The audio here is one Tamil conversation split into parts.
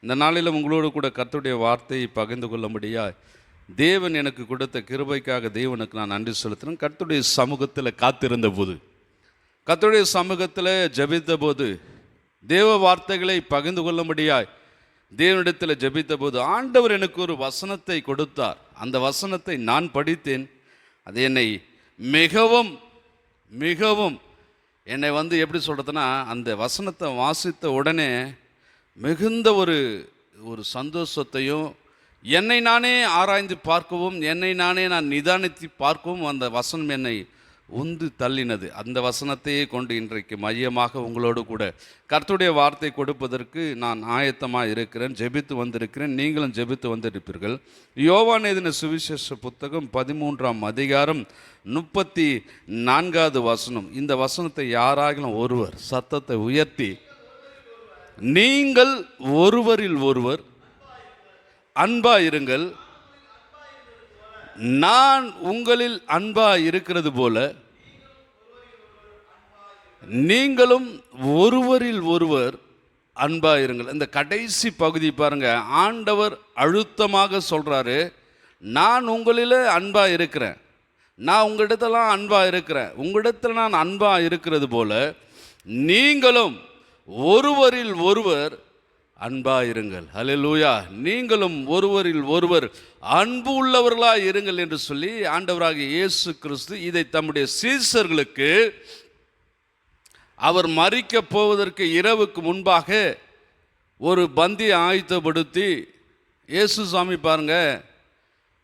இந்த நாளிலும் உங்களோடு கூட கர்த்தருடைய வார்த்தையை பகிர்ந்து கொள்ளும்படியா தேவன் எனக்கு கொடுத்த கிருபைக்காக தேவனுக்கு நான் நன்றி செலுத்துகிறேன். கர்த்தருடைய சமூகத்தில் காத்திருந்த போது, கர்த்தருடைய சமூகத்தில் ஜெபித்த போது, தேவ வார்த்தைகளை பகிர்ந்து கொள்ளும்படியாய் தேவனிடத்தில் ஜெபித்த போது ஆண்டவர் எனக்கு ஒரு வசனத்தை கொடுத்தார். அந்த வசனத்தை நான் படித்தேன். அது என்னை மிகவும் மிகவும் என்னை எப்படி சொல்கிறதுனா, அந்த வசனத்தை வாசித்த உடனே மிகுந்த ஒரு சந்தோஷத்தையும், என்னை நானே ஆராய்ந்து பார்க்கவும், என்னை நானே நான் நிதானித்து பார்க்கவும் அந்த வசனம் என்னை உந்து தள்ளினது. அந்த வசனத்தையே கொண்டு இன்றைக்கு மையமாக உங்களோடு கூட கர்த்தருடைய வார்த்தை கொடுப்பதற்கு நான் ஆயத்தமாக இருக்கிறேன். ஜெபித்து வந்திருக்கிறேன், நீங்களும் ஜெபித்து வந்திருப்பீர்கள். யோவான் எழுதின சுவிசேஷ புத்தகம் 13ஆம் அதிகாரம் 34வது வசனம். இந்த வசனத்தை யாராகிலும் ஒருவர் சத்தத்தை உயர்த்தி, நீங்கள் ஒருவரில் ஒருவர் அன்பாயிருங்கள், நான் உங்களில் அன்பாய் இருக்கிறது போல நீங்களும் ஒருவரில் ஒருவர் அன்பாயிருங்கள். இந்த கடைசி பகுதி பாருங்க, ஆண்டவர் அழுத்தமாக சொல்றாரு, நான் உங்களில் அன்பாய் இருக்கிறேன், நான் உங்களிடத்தெல்லாம் அன்பாய் இருக்கிறேன், உங்களிடத்தில் நான் அன்பாய் இருக்கிறது போல நீங்களும் ஒருவரில் ஒருவர் அன்பாயிருங்கள். ஹல்லேலூயா. நீங்களும் ஒருவரில் ஒருவர் அன்பு உள்ளவர்களாக இருங்கள் என்று சொல்லி ஆண்டவராகிய இயேசு கிறிஸ்து இதை தம்முடைய சீஷர்களுக்கு அவர் மரிக்க போவதற்கு இரவுக்கு முன்பாக ஒரு பந்தியை ஆயத்தப்படுத்தி, இயேசு சாமி பாருங்க,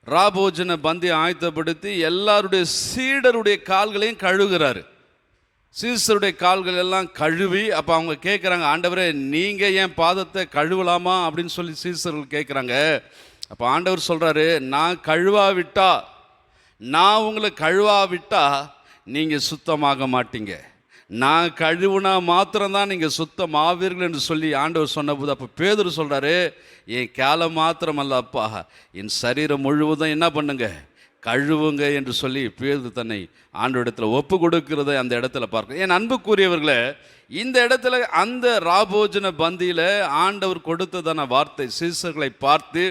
ராபோஜன பந்தியை ஆயத்தப்படுத்தி எல்லாருடைய சீடருடைய கால்களையும் கழுவுகிறாரு. சீசருடைய கால்கள் எல்லாம் கழுவி, அப்போ அவங்க கேட்குறாங்க, ஆண்டவரே நீங்கள் ஏன் பாதத்தை கழுவலாமா அப்படின்னு சொல்லி சீசர்கள் கேட்குறாங்க. அப்போ ஆண்டவர் சொல்கிறாரு, நான் கழுவாவிட்டா, நான் உங்களை கழுவாவிட்டா நீங்கள் சுத்தமாக மாட்டீங்க, நான் கழுவுனா மாத்திரம்தான் நீங்கள் சுத்தம் ஆவீர்கள் என்று சொல்லி ஆண்டவர் சொன்னபோது, அப்போ பேதுரு சொல்கிறாரு, என் கேலை மாத்திரமல்ல அப்பா, என் சரீரம் முழுவதும் என்ன பண்ணுங்க, கழுவுங்க என்று சொல்லி பேதுரு தன்னை ஆண்டவரிடத்தில் ஒப்பு கொடுக்கிறதை அந்த இடத்துல பார்க்க. என் அன்புக்குரியவர்களே, இந்த இடத்துல அந்த ராபோஜன பந்தியில் ஆண்டவர் கொடுத்ததான வார்த்தை, சீசர்களை பார்த்து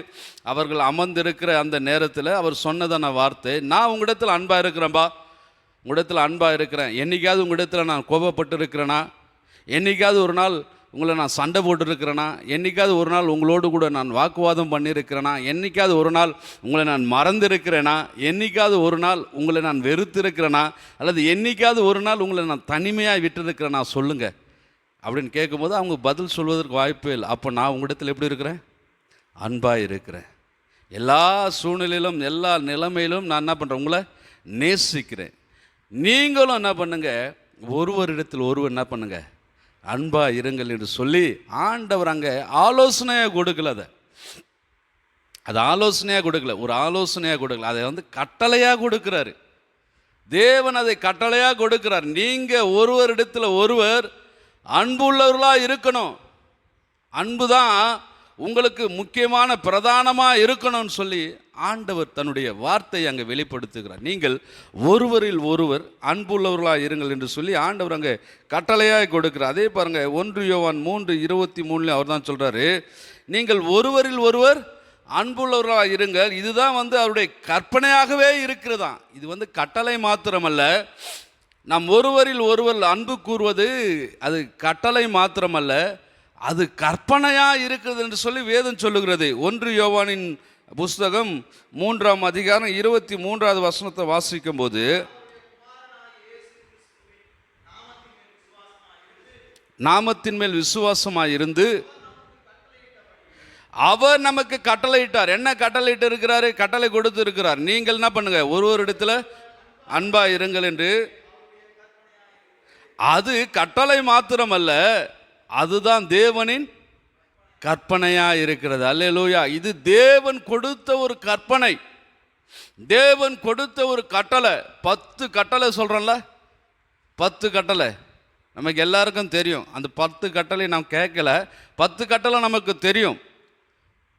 அவர்கள் அமர்ந்திருக்கிற அந்த நேரத்தில் அவர் சொன்னதான வார்த்தை, நான் உங்களிடத்தில் அன்பாக இருக்கிறேன்பா, உங்களிடத்தில் அன்பாக இருக்கிறேன். என்றைக்காவது உங்களிடத்தில் நான் கோபப்பட்டு இருக்கிறேனா? என்றைக்காவது ஒரு நாள் உங்களை நான் சண்டை போட்டுருக்கிறேனா? என்றைக்காவது ஒரு நாள் உங்களோடு கூட நான் வாக்குவாதம் பண்ணியிருக்கிறேனா? என்றைக்காவது ஒரு நாள் உங்களை நான் மறந்துருக்கிறேனா? என்றைக்காவது ஒரு நாள் உங்களை நான் வெறுத்திருக்கிறேனா? அல்லது என்றைக்காவது ஒரு நாள் உங்களை நான் தனிமையாக விட்டுருக்கிறேனா? சொல்லுங்கள் அப்படின்னு கேட்கும்போது அவங்க பதில் சொல்வதற்கு வாய்ப்பே இல்லை. அப்போ நான் உங்களிடத்தில் எப்படி இருக்கிறேன்? அன்பாக இருக்கிறேன். எல்லா சூழ்நிலையிலும் எல்லா நிலைமையிலும் நான் என்ன பண்ணுறேன்? உங்களை நேசிக்கிறேன். நீங்களும் என்ன பண்ணுங்க, ஒருவரிடத்தில் ஒருவர் என்ன பண்ணுங்க, அன்பாக இருங்கள் என்று சொல்லி ஆண்டவர் அங்கே ஆலோசனையாக கொடுக்கல. அது ஆலோசனையாக கொடுக்கல, ஒரு ஆலோசனையாக கொடுக்கல, அதை கட்டளையாக கொடுக்கிறாரு. தேவன் அதை கட்டளையாக கொடுக்கிறார். நீங்கள் ஒருவரிடத்தில் ஒருவர் அன்பு உள்ளவர்களாக இருக்கணும், அன்பு தான் உங்களுக்கு முக்கியமான பிரதானமாக இருக்கணும்னு சொல்லி ஆண்டவர் தன்னுடைய வார்த்தையை அங்கே வெளிப்படுத்துகிறார். நீங்கள் ஒருவரில் ஒருவர் அன்புள்ளவர்களாக இருங்கள் என்று சொல்லி ஆண்டவர் அங்கே கட்டளையாக கொடுக்கிறார். அதே பாருங்கள், 1 யோவான் 3:23 அவர் தான் சொல்கிறாரு, நீங்கள் ஒருவரில் ஒருவர் அன்புள்ளவர்களாக இருங்கள். இதுதான் அவருடைய கற்பனையாகவே இருக்கிறதாம். இது கட்டளை மாத்திரமல்ல, நாம் ஒருவரில் ஒருவர் அன்பு கூறுவது அது கட்டளை மாத்திரமல்ல, அது கற்பனையாக இருக்கிறது என்று சொல்லி வேதம் சொல்லுகிறது. 1 யோவானின் புஸ்தகம் 3ஆம் அதிகாரம் 23வது வசனத்தை வாசிக்கும் போது, நாமத்தின் மேல் விசுவாசமாக இருந்து அவர் நமக்கு கட்டளையிட்டார். என்ன கட்டளையிட்டு இருக்கிறாரு? கட்டளை கொடுத்து இருக்கிறார், நீங்கள் என்ன பண்ணுங்க, ஒருவரிடத்தில் அன்பா இருங்கள் என்று. அது கட்டளை மாத்திரமல்ல, அதுதான் தேவனின் கற்பனையாக இருக்கிறது. அல்லேலூயா. இது தேவன் கொடுத்த ஒரு கற்பனை, தேவன் கொடுத்த ஒரு கட்டளை. 10 கட்டளை சொல்கிறோம்ல, 10 கட்டளை நமக்கு எல்லாருக்கும் தெரியும். அந்த 10 கட்டளை நாம் கேட்கல, 10 கட்டளை நமக்கு தெரியும்.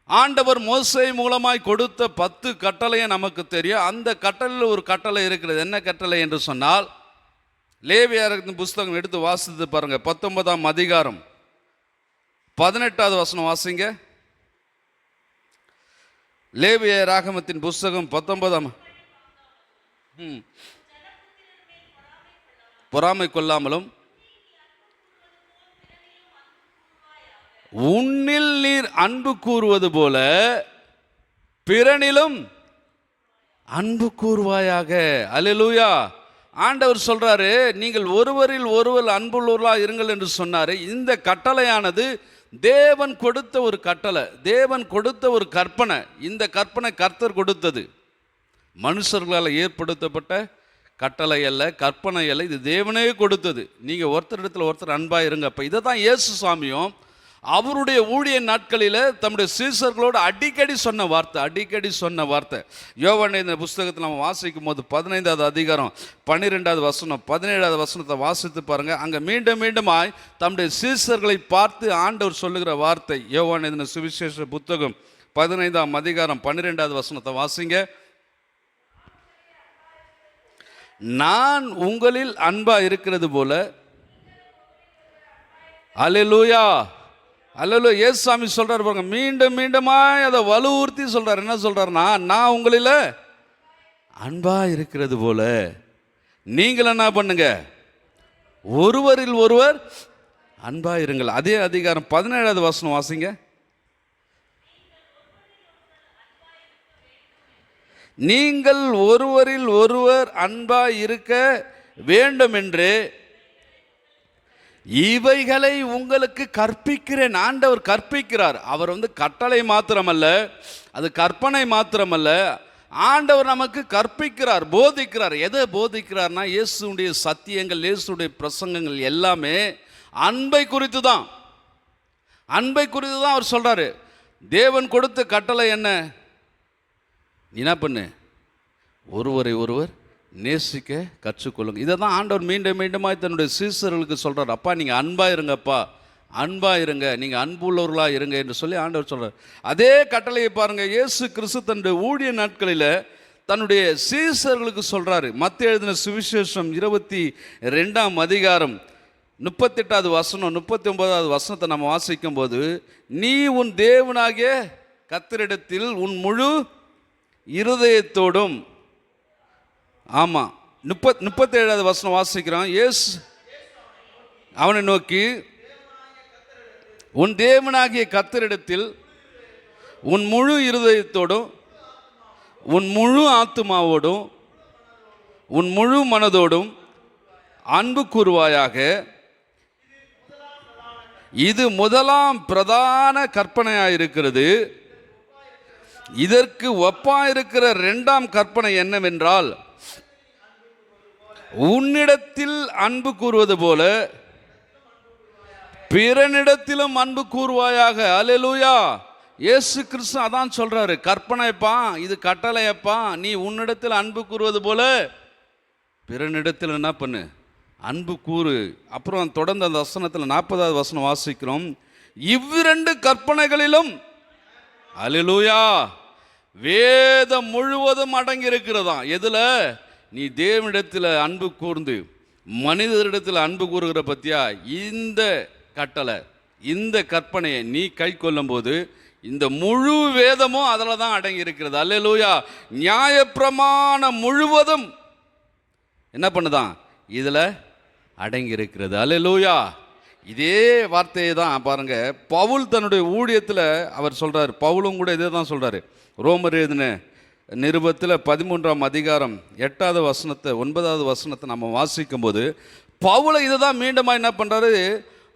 ஆண்டவர் மோசே மூலமாய் கொடுத்த 10 கட்டளையை நமக்கு தெரியும். அந்த கட்டளையில் ஒரு கட்டளை இருக்கிறது. என்ன கட்டளை என்று சொன்னால், லேவியரின் புஸ்தகம் எடுத்து வாசித்து பாருங்க, 19ஆம் அதிகாரம் 18வது வசனம் வாசிங்க. லேவிய ராகமத்தின் புஸ்தகம் 19 பொறாமை கொள்ளாமலும் உன்னில் நீர் அன்பு கூறுவது போல பிறனிலும் அன்பு கூறுவாயாக. அல்லேலூயா. ஆண்டவர் சொல்றாரு, நீங்கள் ஒருவரில் ஒருவர் அன்புள்ளவர்களாக இருங்கள் என்று சொன்னாரு. இந்த கட்டளையானது தேவன் கொடுத்த ஒரு கட்டளை, தேவன் கொடுத்த ஒரு கற்பனை. இந்த கற்பனை கர்த்தர் கொடுத்தது, மனுஷர்களால் ஏற்படுத்தப்பட்ட கட்டளை அல்ல, கற்பனை அல்ல. இது தேவனே கொடுத்தது. நீங்கள் ஒருத்தரிடத்தில் ஒருத்தர் அன்பாக இருங்க. அப்போ இதை தான் இயேசு சாமியும் அவருடைய ஊழிய நாட்களில் தம்முடைய சீசர்களோடு அடிக்கடி சொன்ன வார்த்தை. யோவான் இந்த புஸ்தகத்தில் நம்ம வாசிக்கும் போது 15வது அதிகாரம் 12வது வசனம் 17வது வசனத்தை வாசித்து பாருங்க. அங்கே மீண்டும் மீண்டுமாய் தம்முடைய சீசர்களை பார்த்து ஆண்டவர் சொல்லுகிற வார்த்தை. யோவான் இந்த சுவிசேஷ புத்தகம் 15ஆம் அதிகாரம் 12வது வசனத்தை வாசிங்க. நான் உங்களில் அன்பா இருக்கிறது போல. அல்லேலூயா, அல்லேலூயா. இயேசு சாமி சொல்றாரு பாருங்க, மீண்டும் மீண்டுமாய் அதை வலுவுறுத்தி சொல்றாரு. என்ன சொல்றாருன்னா, நான் உங்களில் அன்பா இருக்கிறது போல நீங்கள் என்ன பண்ணுங்க, ஒருவரில் ஒருவர் அன்பா இருங்கள். அதே அதிகாரம் 17வது வசனம் வாசிங்க. நீங்கள் ஒருவரில் ஒருவர் அன்பா இருக்க வேண்டும் என்று இவைகளை உங்களுக்கு கற்பிக்கிறேன். ஆண்டவர் கற்பிக்கிறார். அவர் கட்டளை மாத்திரமல்ல, அது கற்பனை மாத்திரமல்ல, ஆண்டவர் நமக்கு கற்பிக்கிறார், போதிக்கிறார். எதை போதிக்கிறார்னா, இயேசுடைய சத்தியங்கள், இயேசுடைய பிரசங்கங்கள் எல்லாமே அன்பை குறித்து தான். அன்பை குறித்து தான் அவர் சொல்றாரு. தேவன் கொடுத்த கட்டளை என்ன? என்ன பண்ணு, ஒருவரை ஒருவர் நேசிக்க கற்றுக்கொள்ளுங்க. இதை தான் ஆண்டவர் மீண்டும் மீண்டுமாய் தன்னுடைய சீசர்களுக்கு சொல்கிறார். அப்பா நீங்கள் அன்பாக இருங்கப்பா, அன்பாக இருங்க, நீங்கள் அன்புள்ளவர்களாக இருங்க என்று சொல்லி ஆண்டவர் சொல்கிறார். அதே கட்டளையை பாருங்கள், இயேசு கிறிஸ்து தன்னுடைய ஊழிய நாட்களில் தன்னுடைய சீசர்களுக்கு சொல்கிறாரு. மத்தேயு எழுதின சுவிசேஷம் 22ஆம் அதிகாரம் 38வது வசனம் 39வது வசனத்தை நம்ம வாசிக்கும் போது, நீ உன் தேவனாகிய கர்த்தரிடத்தில் உன் முழு இருதயத்தோடும், ஆமாம் 37வது வசனம் வாசிக்கிறோம். அவனை நோக்கி, உன் தேவனாகிய கர்த்தரிடத்தில் உன் முழு இருதயத்தோடும், உன் முழு ஆத்துமாவோடும், உன் முழு மனதோடும் அன்பு கூறுவாயாக. இது முதலாம் பிரதான கற்பனையாயிருக்கிறது. இதற்கு ஒப்பாயிருக்கிற 2ஆம் கற்பனை என்னவென்றால், உன்னிடத்தில் அன்பு கூறுவது போல பிறனிடத்திலும் அன்பு கூறுவாயாக. அல்லேலூயா. இயேசு கிறிஸ்து அதான் சொல்றாரு, கற்பனைப்பா, இது கட்டளையப்பா, நீ உன்னிடத்தில் அன்பு கூறுவது போல பிறனிடத்தில் என்ன பண்ணு, அன்பு கூறு. அப்புறம் தொடர்ந்து அந்த வசனத்தில் 40வது வசனம் வாசிக்கிறோம். இவ்விரண்டு கற்பனைகளிலும், அல்லேலூயா, வேதம் முழுவதும் அடங்கி இருக்கிறதா. எதுல? நீ தேவனிடத்தில் அன்பு கூர்ந்து மனிதரிடத்தில் அன்பு கூறுகிற பத்தியா, இந்த கட்டளை, இந்த கற்பனையை நீ கை கொள்ளும் போது இந்த முழு வேதமும் அதில் தான் அடங்கி இருக்கிறது. அல்லேலூயா. நியாயப்பிரமாணம் முழுவதும் என்ன பண்ணுதான், இதில் அடங்கி இருக்கிறது. அல்லேலூயா. இதே வார்த்தையை தான் பாருங்க பவுல் தன்னுடைய ஊழியத்தில் அவர் சொல்றாரு. பவுலும் கூட இதே தான் சொல்றாரு. ரோமர் எழுதின நிருபத்தில் 13ஆம் அதிகாரம் 8வது வசனத்தை 9வது வசனத்தை நம்ம வாசிக்கும் போது பவுலை இதை தான் மீண்டுமா என்ன பண்ணுறாரு,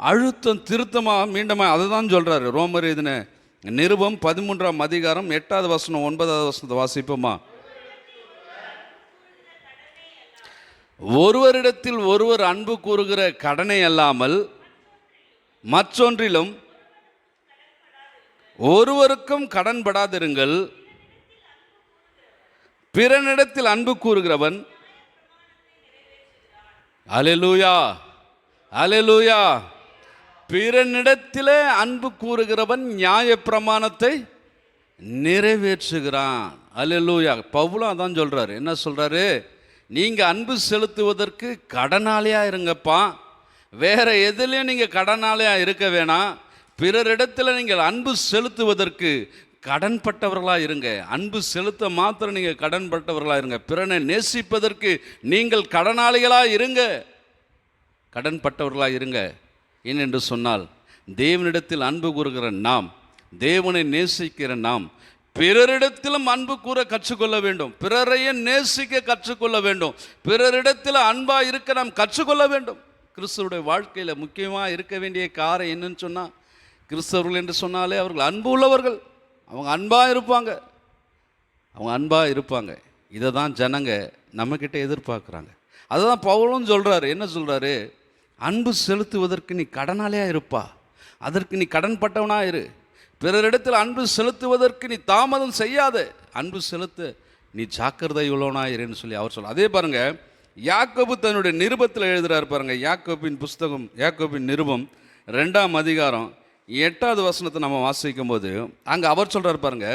அழுத்தம் திருத்தமாக மீண்டுமா அதை தான் சொல்கிறாரு. ரோமர் எழுதின நிருபம் 13ஆம் அதிகாரம் 8வது வசனம் 9வது வசனத்தை வாசிப்போமா. ஒருவரிடத்தில் ஒருவர் அன்பு கூறுகிற கடனை அல்லாமல் மற்றொன்றிலும் ஒருவருக்கும் கடன்படாதிருங்கள். பிறனிடத்தில் அன்பு கூறுகிறவன், அல்லேலூயா, அல்லேலூயா, பிறனிடத்திலே அன்பு கூறுகிறவன் நியாயப்பிரமாணத்தை நிறைவேற்றுகிறான். அல்லேலூயா. பவுலும் அதான் சொல்றாரு. என்ன சொல்றாரு, நீங்க அன்பு செலுத்துவதற்கு கடனாளியா இருங்கப்பா, வேற எதுலையும் நீங்க கடனாளியா இருக்க வேணாம். பிறரிடத்தில் நீங்கள் அன்பு செலுத்துவதற்கு கடன்பட்டவர்களாக இருங்க. அன்பு செலுத்த மாத்திரம் நீங்கள் கடன்பட்டவர்களாக இருங்க. பிறனை நேசிப்பதற்கு நீங்கள் கடனாளிகளாக இருங்க, கடன்பட்டவர்களாக இருங்க. ஏனென்று சொன்னால் தேவனிடத்தில் அன்பு கூறுகிற நாம், தேவனை நேசிக்கிற நாம் பிறரிடத்திலும் அன்பு கூற கற்றுக்கொள்ள வேண்டும். பிறரையும் நேசிக்க கற்றுக்கொள்ள வேண்டும். பிறரிடத்தில் அன்பாக இருக்க நாம் கற்றுக்கொள்ள வேண்டும். கிறிஸ்தவருடைய வாழ்க்கையில் முக்கியமாக இருக்க வேண்டிய காரணம் என்னன்னு சொன்னால், கிறிஸ்தவர்கள் என்று சொன்னாலே அவர்கள் அன்பு உள்ளவர்கள். அவங்க அன்பாக இருப்பாங்க, அவங்க அன்பாக இருப்பாங்க. இதை தான் ஜனங்க நம்மக்கிட்ட எதிர்பார்க்குறாங்க. அதை தான் பவுலும் சொல்கிறாரு. என்ன சொல்கிறாரு? அன்பு செலுத்துவதற்கு நீ கடனாளியாக இருப்பா, அதற்கு நீ கடன்பட்டவனாக இரு. பிறரிடத்தில் அன்பு செலுத்துவதற்கு நீ தாமதம் செய்யாத, அன்பு செலுத்த நீ ஜாக்கிரதை உள்ளவனாக இருன்னு சொல்லி அவர் சொல்ல. அதே பாருங்கள், யாக்கோபு தன்னுடைய நிருபத்தில் எழுதுகிறார் பாருங்கள். யாக்கோபின் புஸ்தகம், யாக்கோபின் நிருபம் 2ஆம் அதிகாரம் 8வது வசனத்தை நம்ம வாசிக்கும் போது அங்கே அவர் சொல்கிறார் பாருங்க.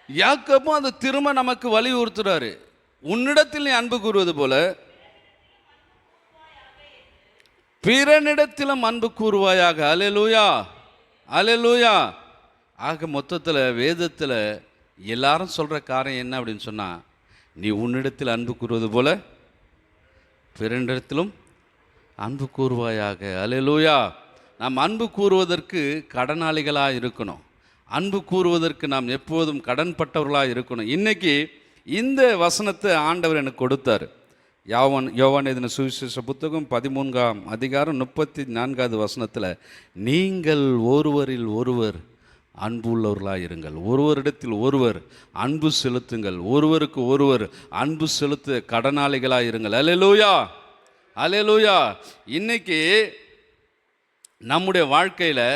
யாக்கோபும் அந்த திரும்ப நமக்கு வலியுறுத்துறாரு. உன்னிடத்தில் நீ அன்பு கூறுவது போல பிறனிடத்திலும் அன்பு கூறுவாயாக. அல்லேலூயா, அல்லேலூயா. ஆக மொத்தத்தில் வேதத்தில் எல்லாரும் சொல்கிற காரியம் என்ன அப்படின்னு சொன்னால், நீ உன்னிடத்தில் அன்பு கூறுவது போல பிறனிடத்திலும் அன்பு கூறுவாயாக. அல்லேலூயா. நாம் அன்பு கூறுவதற்கு கடனாளிகளாக இருக்கணும். அன்பு கூறுவதற்கு நாம் எப்போதும் கடன்பட்டவர்களாக இருக்கணும். இன்றைக்கி இந்த வசனத்தை ஆண்டவர் எனக்கு கொடுத்தார். யோவான் எழுதின சுவிசேஷ புத்தகம் 13ஆம் அதிகாரம் 34வது வசனத்தில், நீங்கள் ஒருவரில் ஒருவர் அன்பு உள்ளவர்களாக இருங்கள், ஒருவரிடத்தில் ஒருவர் அன்பு செலுத்துங்கள், ஒருவருக்கு ஒருவர் அன்பு செலுத்த கடனாளிகளாக இருங்கள். அல்லேலூயா, அல்லேலூயா. இன்னைக்கு நம்முடைய வாழ்க்கையில்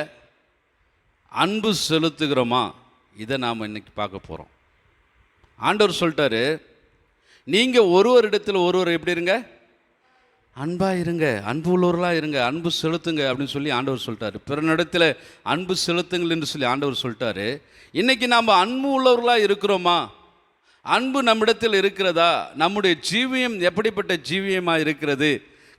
அன்பு செலுத்துகிறோமா? இதை நாம் இன்னைக்கு பார்க்க போகிறோம். ஆண்டவர் சொல்லிட்டாரு, நீங்கள் ஒருவரிடத்தில் ஒருவர் எப்படி இருங்க? அன்பாக இருங்க, அன்பு உள்ளவர்களாக இருங்க, அன்பு செலுத்துங்க அப்படின்னு சொல்லி ஆண்டவர் சொல்லிட்டாரு. பிறனிடத்தில் அன்பு செலுத்துங்கள் என்று சொல்லி ஆண்டவர் சொல்லிட்டாரு. இன்றைக்கி நாம் அன்பு உள்ளவர்களாக இருக்கிறோமா? அன்பு நம்மிடத்தில் இருக்கிறதா? நம்முடைய ஜீவியம் எப்படிப்பட்ட ஜீவியமாக இருக்கிறது?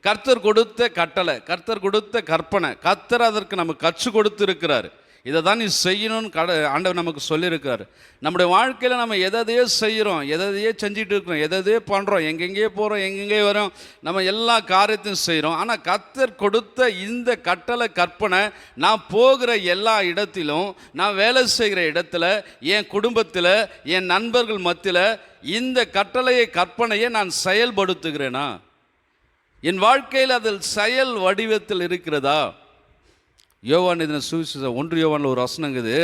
கர்த்தர் கொடுத்த கட்டளை, கர்த்தர் கொடுத்த கற்பனை, கர்த்தர் அதற்கு நமக்கு கற்றுக் கொடுத்து இருக்கிறார். இதை தான் நீ செய்யணும்னு ஆண்டவர் நமக்கு சொல்லியிருக்கிறார். நம்முடைய வாழ்க்கையில் நம்ம எதையே செய்கிறோம், எதையே செஞ்சுட்டு இருக்கிறோம், எதையே பண்ணுறோம், எங்கெங்கே போகிறோம், எங்கெங்கே வரோம், நம்ம எல்லா காரியத்தையும் செய்கிறோம். ஆனால் கர்த்தர் கொடுத்த இந்த கட்டளை கற்பனை, நான் போகிற எல்லா இடத்திலும், நான் வேலை செய்கிற இடத்துல, என் குடும்பத்தில், என் நண்பர்கள் மத்தியில் இந்த கட்டளையை கற்பனையை நான் செயல்படுத்துகிறேனா? என் வாழ்க்கையில் அதில் செயல் வடிவத்தில் இருக்கிறதா? யோவான் எழுதின சுவிசேஷம் 1 யோவானில் ஒரு வசனங்குது,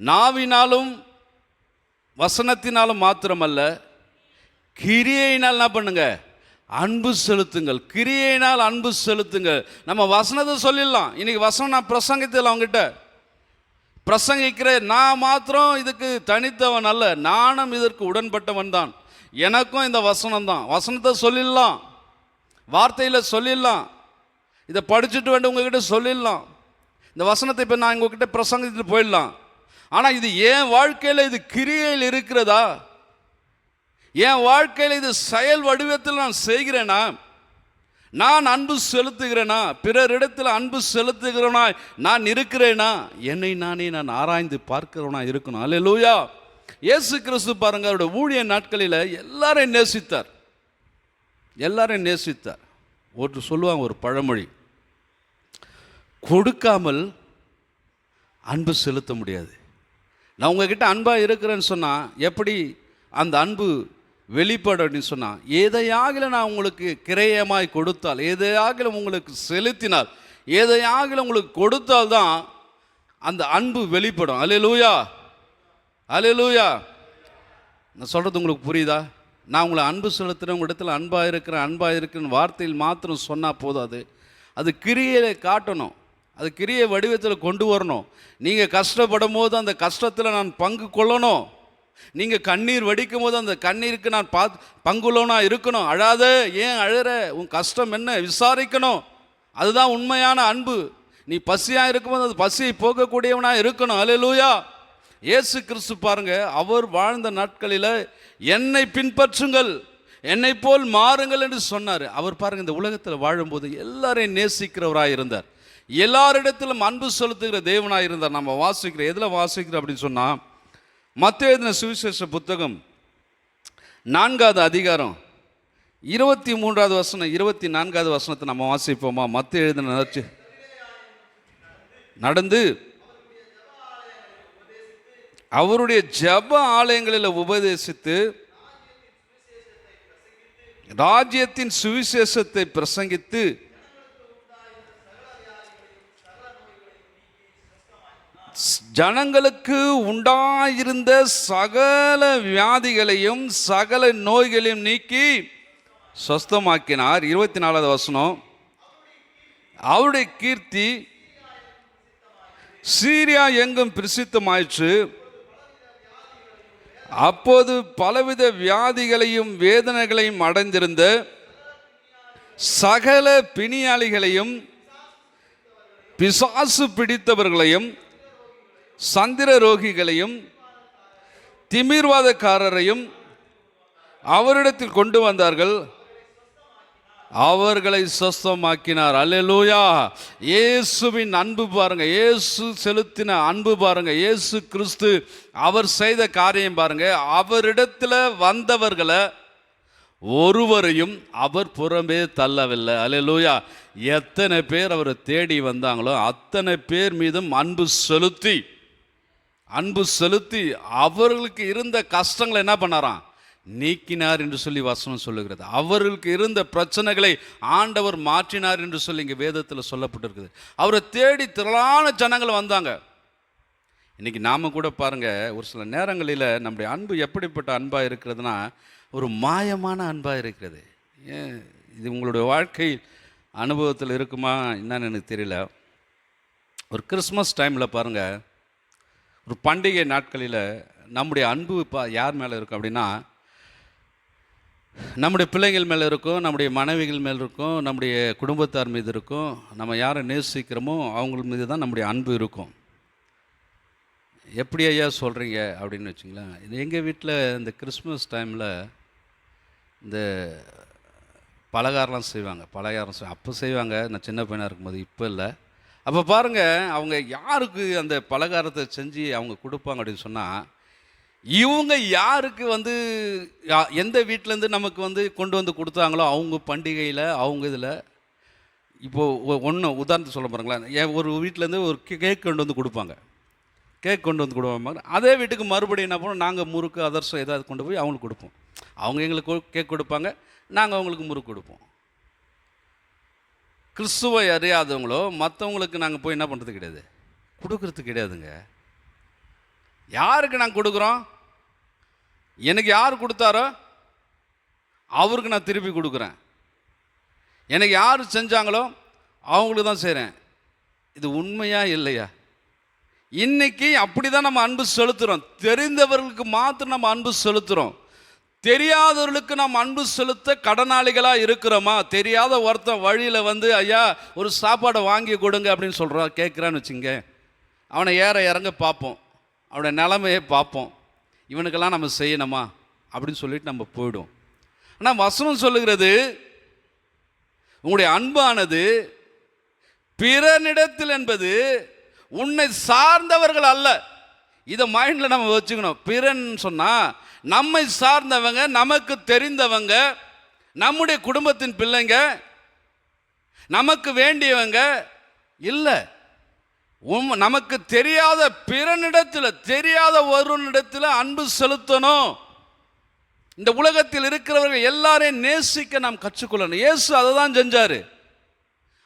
நாவினாலும் வசனத்தினாலும் மாத்திரமல்ல கிரியையினால் என்ன பண்ணுங்க? அன்பு செலுத்துங்கள். கிரியையினால் அன்பு செலுத்துங்கள். நம்ம வசனத்தை சொல்லிடலாம். இன்னைக்கு வசனம் நான் பிரசங்கித்தல அவங்ககிட்ட பிரசங்கிக்கிற நான் மாத்திரம் இதுக்கு தனித்தவன் அல்ல, நானும் இதற்கு உடன்பட்டவன் தான். எனக்கும் இந்த வசனம் தான். வசனத்தை சொல்லிடலாம், வார்த்தையில் சொல்லிடலாம், இதை படிச்சுட்டு வேண்டு உங்ககிட்ட சொல்லிடலாம். இந்த வசனத்தை இப்போ நான் உங்ககிட்ட பிரசங்கிட்டு போயிடலாம். ஆனால் இது என் வாழ்க்கையில் இது கிரியையில் இருக்கிறதா? என் வாழ்க்கையில் இது செயல் வடிவத்தில் நான் செய்கிறேனா? நான் அன்பு செலுத்துகிறேனா? பிறரிடத்தில் அன்பு செலுத்துகிறேனா நான் இருக்கிறேனா? என்னை நானே நான் ஆராய்ந்து பார்க்கிறவனா இருக்கணும். அல்லேலூயா. இயேசு கிறிஸ்து பாருங்க, அவருடைய ஊழிய நாட்களில் எல்லாரையும் நேசித்தார், எல்லாரையும் நேசித்தார். ஒரு சொல்லுவாங்க, ஒரு பழமொழி, கொடுக்காமல் அன்பு செலுத்த முடியாது. நான் உங்ககிட்ட அன்பாக இருக்கிறேன்னு சொன்னால் எப்படி அந்த அன்பு வெளிப்படும் அப்படின்னு சொன்னால், எதையாகிலும் நான் உங்களுக்கு கிரயமாய் கொடுத்தால், எதையாகிலும் உங்களுக்கு செலுத்தினால், எதையாகிலும் உங்களுக்கு கொடுத்தால்தான் அந்த அன்பு வெளிப்படும். அல்லேலூயா, அல்லேலூயா. நான் சொல்கிறது உங்களுக்கு புரியுதா? நான் உங்களை அன்பு செலுத்துகிறேன், உங்கள் இடத்துல அன்பாக இருக்கிறேன், அன்பாக இருக்கிறேன்னு வார்த்தையில் மாத்திரம் சொன்னால் போதாது, அது கிரியையை காட்டணும், அது கிரியை வடிவத்தில் கொண்டு வரணும். நீங்கள் கஷ்டப்படும் போது அந்த கஷ்டத்தில் நான் பங்கு கொள்ளணும். நீங்கள் கண்ணீர் வடிக்கும் போது அந்த கண்ணீருக்கு நான் பங்குள்ளவனாக இருக்கணும். அழாத, ஏன் அழுற, உன் கஷ்டம் என்ன விசாரிக்கணும். அதுதான் உண்மையான அன்பு. நீ பசியாக இருக்கும்போது அது பசியை போக்கக்கூடியவனாக இருக்கணும். அல்லேலூயா. இயேசு கிறிஸ்து பாருங்க, அவர் வாழ்ந்த நாட்களில் என்னை பின்பற்றுங்கள், என்னை போல் மாறுங்கள் என்று சொன்னார். அவர் பாருங்க, இந்த உலகத்தில் வாழும்போது எல்லாரையும் நேசிக்கிறவராக இருந்தார், எல்லாரிடத்திலும் அன்பு செலுத்துகிற தேவனாக இருந்தார். நம்ம வாசிக்கிறோம். எதில் வாசிக்கிறோம் அப்படின்னு சொன்னால், மத்தேயு எழுதின சுவிசேஷ புத்தகம் 4வது அதிகாரம் 23வது வசனம் 24வது வசனத்தை நம்ம வாசிப்போமா? மத்தேயு எழுதின நடந்து அவருடைய ஜெப ஆலயங்களில் உபதேசித்து ராஜ்யத்தின் சுவிசேஷத்தை பிரசங்கித்து ஜனங்களுக்கு உண்டாயிருந்த சகல வியாதிகளையும் சகல நோய்களையும் நீக்கி சொஸ்தமாக்கினார். 24வது வசனம், அவருடைய கீர்த்தி சீரியா எங்கும் பிரசித்தமாயிற்று. அப்போது பலவித வியாதிகளையும் வேதனைகளையும் அடைந்திருந்த சகல பிணியாளிகளையும் பிசாசு பிடித்தவர்களையும் சந்திர ரோகிகளையும் திமிர்வாதக்காரரையும் அவரிடத்தில் கொண்டு வந்தார்கள். அவர்களை சொஸ்தமாக்கினார். அல்லேலூயா. இயேசுவின் அன்பு பாருங்க, இயேசு செலுத்தின அன்பு பாருங்க, இயேசு கிறிஸ்து அவர் செய்த காரியம் பாருங்க. அவரிடத்தில் வந்தவர்களை ஒருவரையும் அவர் புறம்பே தள்ளவில்லை. அல்லேலூயா. எத்தனை பேர் அவரை தேடி வந்தாங்களோ அத்தனை பேர் மீதும் அன்பு செலுத்தி அவர்களுக்கு இருந்த கஷ்டங்களை என்ன பண்ணாராம்? நீக்கினார் என்று சொல்லி வசனம் சொல்லுகிறது. அவர்களுக்கு இருந்த பிரச்சனைகளை ஆண்டவர் மாற்றினார் என்று சொல்லி இங்கே வேதத்தில் சொல்லப்பட்டிருக்குது. அவரை தேடி திரளான ஜனங்கள் வந்தாங்க. இன்னைக்கு நாம கூட பாருங்க, ஒரு சில நேரங்களில் நம்முடைய அன்பு எப்படிப்பட்ட அன்பாக இருக்கிறதுனா, ஒரு மாயமான அன்பாக இருக்கிறது. ஏன் இது உங்களுடைய வாழ்க்கை அனுபவத்தில் இருக்குமா என்னன்னு எனக்கு தெரியல. ஒரு கிறிஸ்மஸ் டைமில் பாருங்கள், ஒரு பண்டிகை நாட்களில் நம்முடைய அன்பு யார் மேலே இருக்கும் அப்படின்னா, நம்முடைய பிள்ளைகள் மேலே இருக்கும், நம்முடைய மனைவிகள் மேலே இருக்கும், நம்முடைய குடும்பத்தார் மீது இருக்கும். நம்ம யாரை நேசிக்கிறோமோ அவங்க மீது தான் நம்முடைய அன்பு இருக்கும். எப்படி ஐயா சொல்கிறீங்க அப்படின்னு வச்சுங்களேன். இது எங்கள் வீட்டில் இந்த கிறிஸ்மஸ் டைமில் இந்த பலகாரம்லாம் செய்வாங்க. அப்போ செய்வாங்க, நான் சின்ன பையனாக இருக்கும்போது, இப்போ இல்லை. அப்போ பாருங்கள், அவங்க யாருக்கு அந்த பலகாரத்தை செஞ்சு அவங்க கொடுப்பாங்க அப்படின்னு சொன்னால், இவங்க யாருக்கு எந்த வீட்டிலேருந்து நமக்கு கொண்டு வந்து கொடுத்தாங்களோ அவங்க பண்டிகையில் அவங்க இதில். இப்போது உதாரணத்துக்கு சொல்ல பாருங்களேன், ஒரு வீட்டிலேருந்து ஒரு கேக் கொண்டு வந்து கொடுப்பாங்க. அதே வீட்டுக்கு மறுபடியும் என்ன பண்ணுவோம், நாங்கள் முறுக்கு அதர்சம் ஏதாவது கொண்டு போய் அவங்களுக்கு கொடுப்போம். அவங்க எங்களுக்கு கேக் கொடுப்பாங்க, நாங்கள் அவங்களுக்கு முறுக்கு கொடுப்போம். கிறிஸ்துவை அறியாதவங்களோ மற்றவங்களுக்கு நாங்கள் போய் என்ன பண்ணுறது கிடையாது, கொடுக்கறது கிடையாதுங்க. யாருக்கு நாங்கள் கொடுக்குறோம்? எனக்கு யார் கொடுத்தாரோ அவருக்கு நான் திருப்பி கொடுக்குறேன். எனக்கு யார் செஞ்சாங்களோ அவங்களுக்கு தான் செய்கிறேன். இது உண்மையா இல்லையா? இன்னைக்கு அப்படி தான் நம்ம அன்பு செலுத்துகிறோம். தெரிந்தவர்களுக்கு மாத்திரம் நம்ம அன்பு செலுத்துகிறோம். தெரியாதவர்களுக்கு நாம் அன்பு செலுத்த கடனாளிகளாக இருக்கிறோமா? தெரியாத ஒருத்தன் வழியில் ஐயா ஒரு சாப்பாடை வாங்கி கொடுங்க அப்படின்னு சொல்கிறான், கேட்குறான்னு வச்சுங்க, அவனை ஏற இறங்க பார்ப்போம், அவனை நிலைமையை பார்ப்போம், இவனுக்கெல்லாம் நம்ம செய்யணுமா அப்படின்னு சொல்லிட்டு நம்ம போயிடும். ஆனால் வசனம் சொல்லுகிறது, உங்களுடைய அன்பானது பிறனிடத்தில் என்பது உன்னை சார்ந்தவர்கள் அல்ல. இதை மைண்டில் நம்ம வச்சுக்கணும். பிறன் சொன்னால் நம்மை சார்ந்தவங்க, நமக்கு தெரிந்தவங்க, நம்முடைய குடும்பத்தின் பிள்ளைங்க, நமக்கு வேண்டியவங்க இல்லை. நமக்கு தெரியாத பிறனிடத்தில், தெரியாத ஒருவனிடத்தில் அன்பு செலுத்தணும். இந்த உலகத்தில் இருக்கிறவர்கள் எல்லாரையும் நேசிக்க நாம் கற்றுக்கொள்ளணும். இயேசு அதை தான் செஞ்சார்.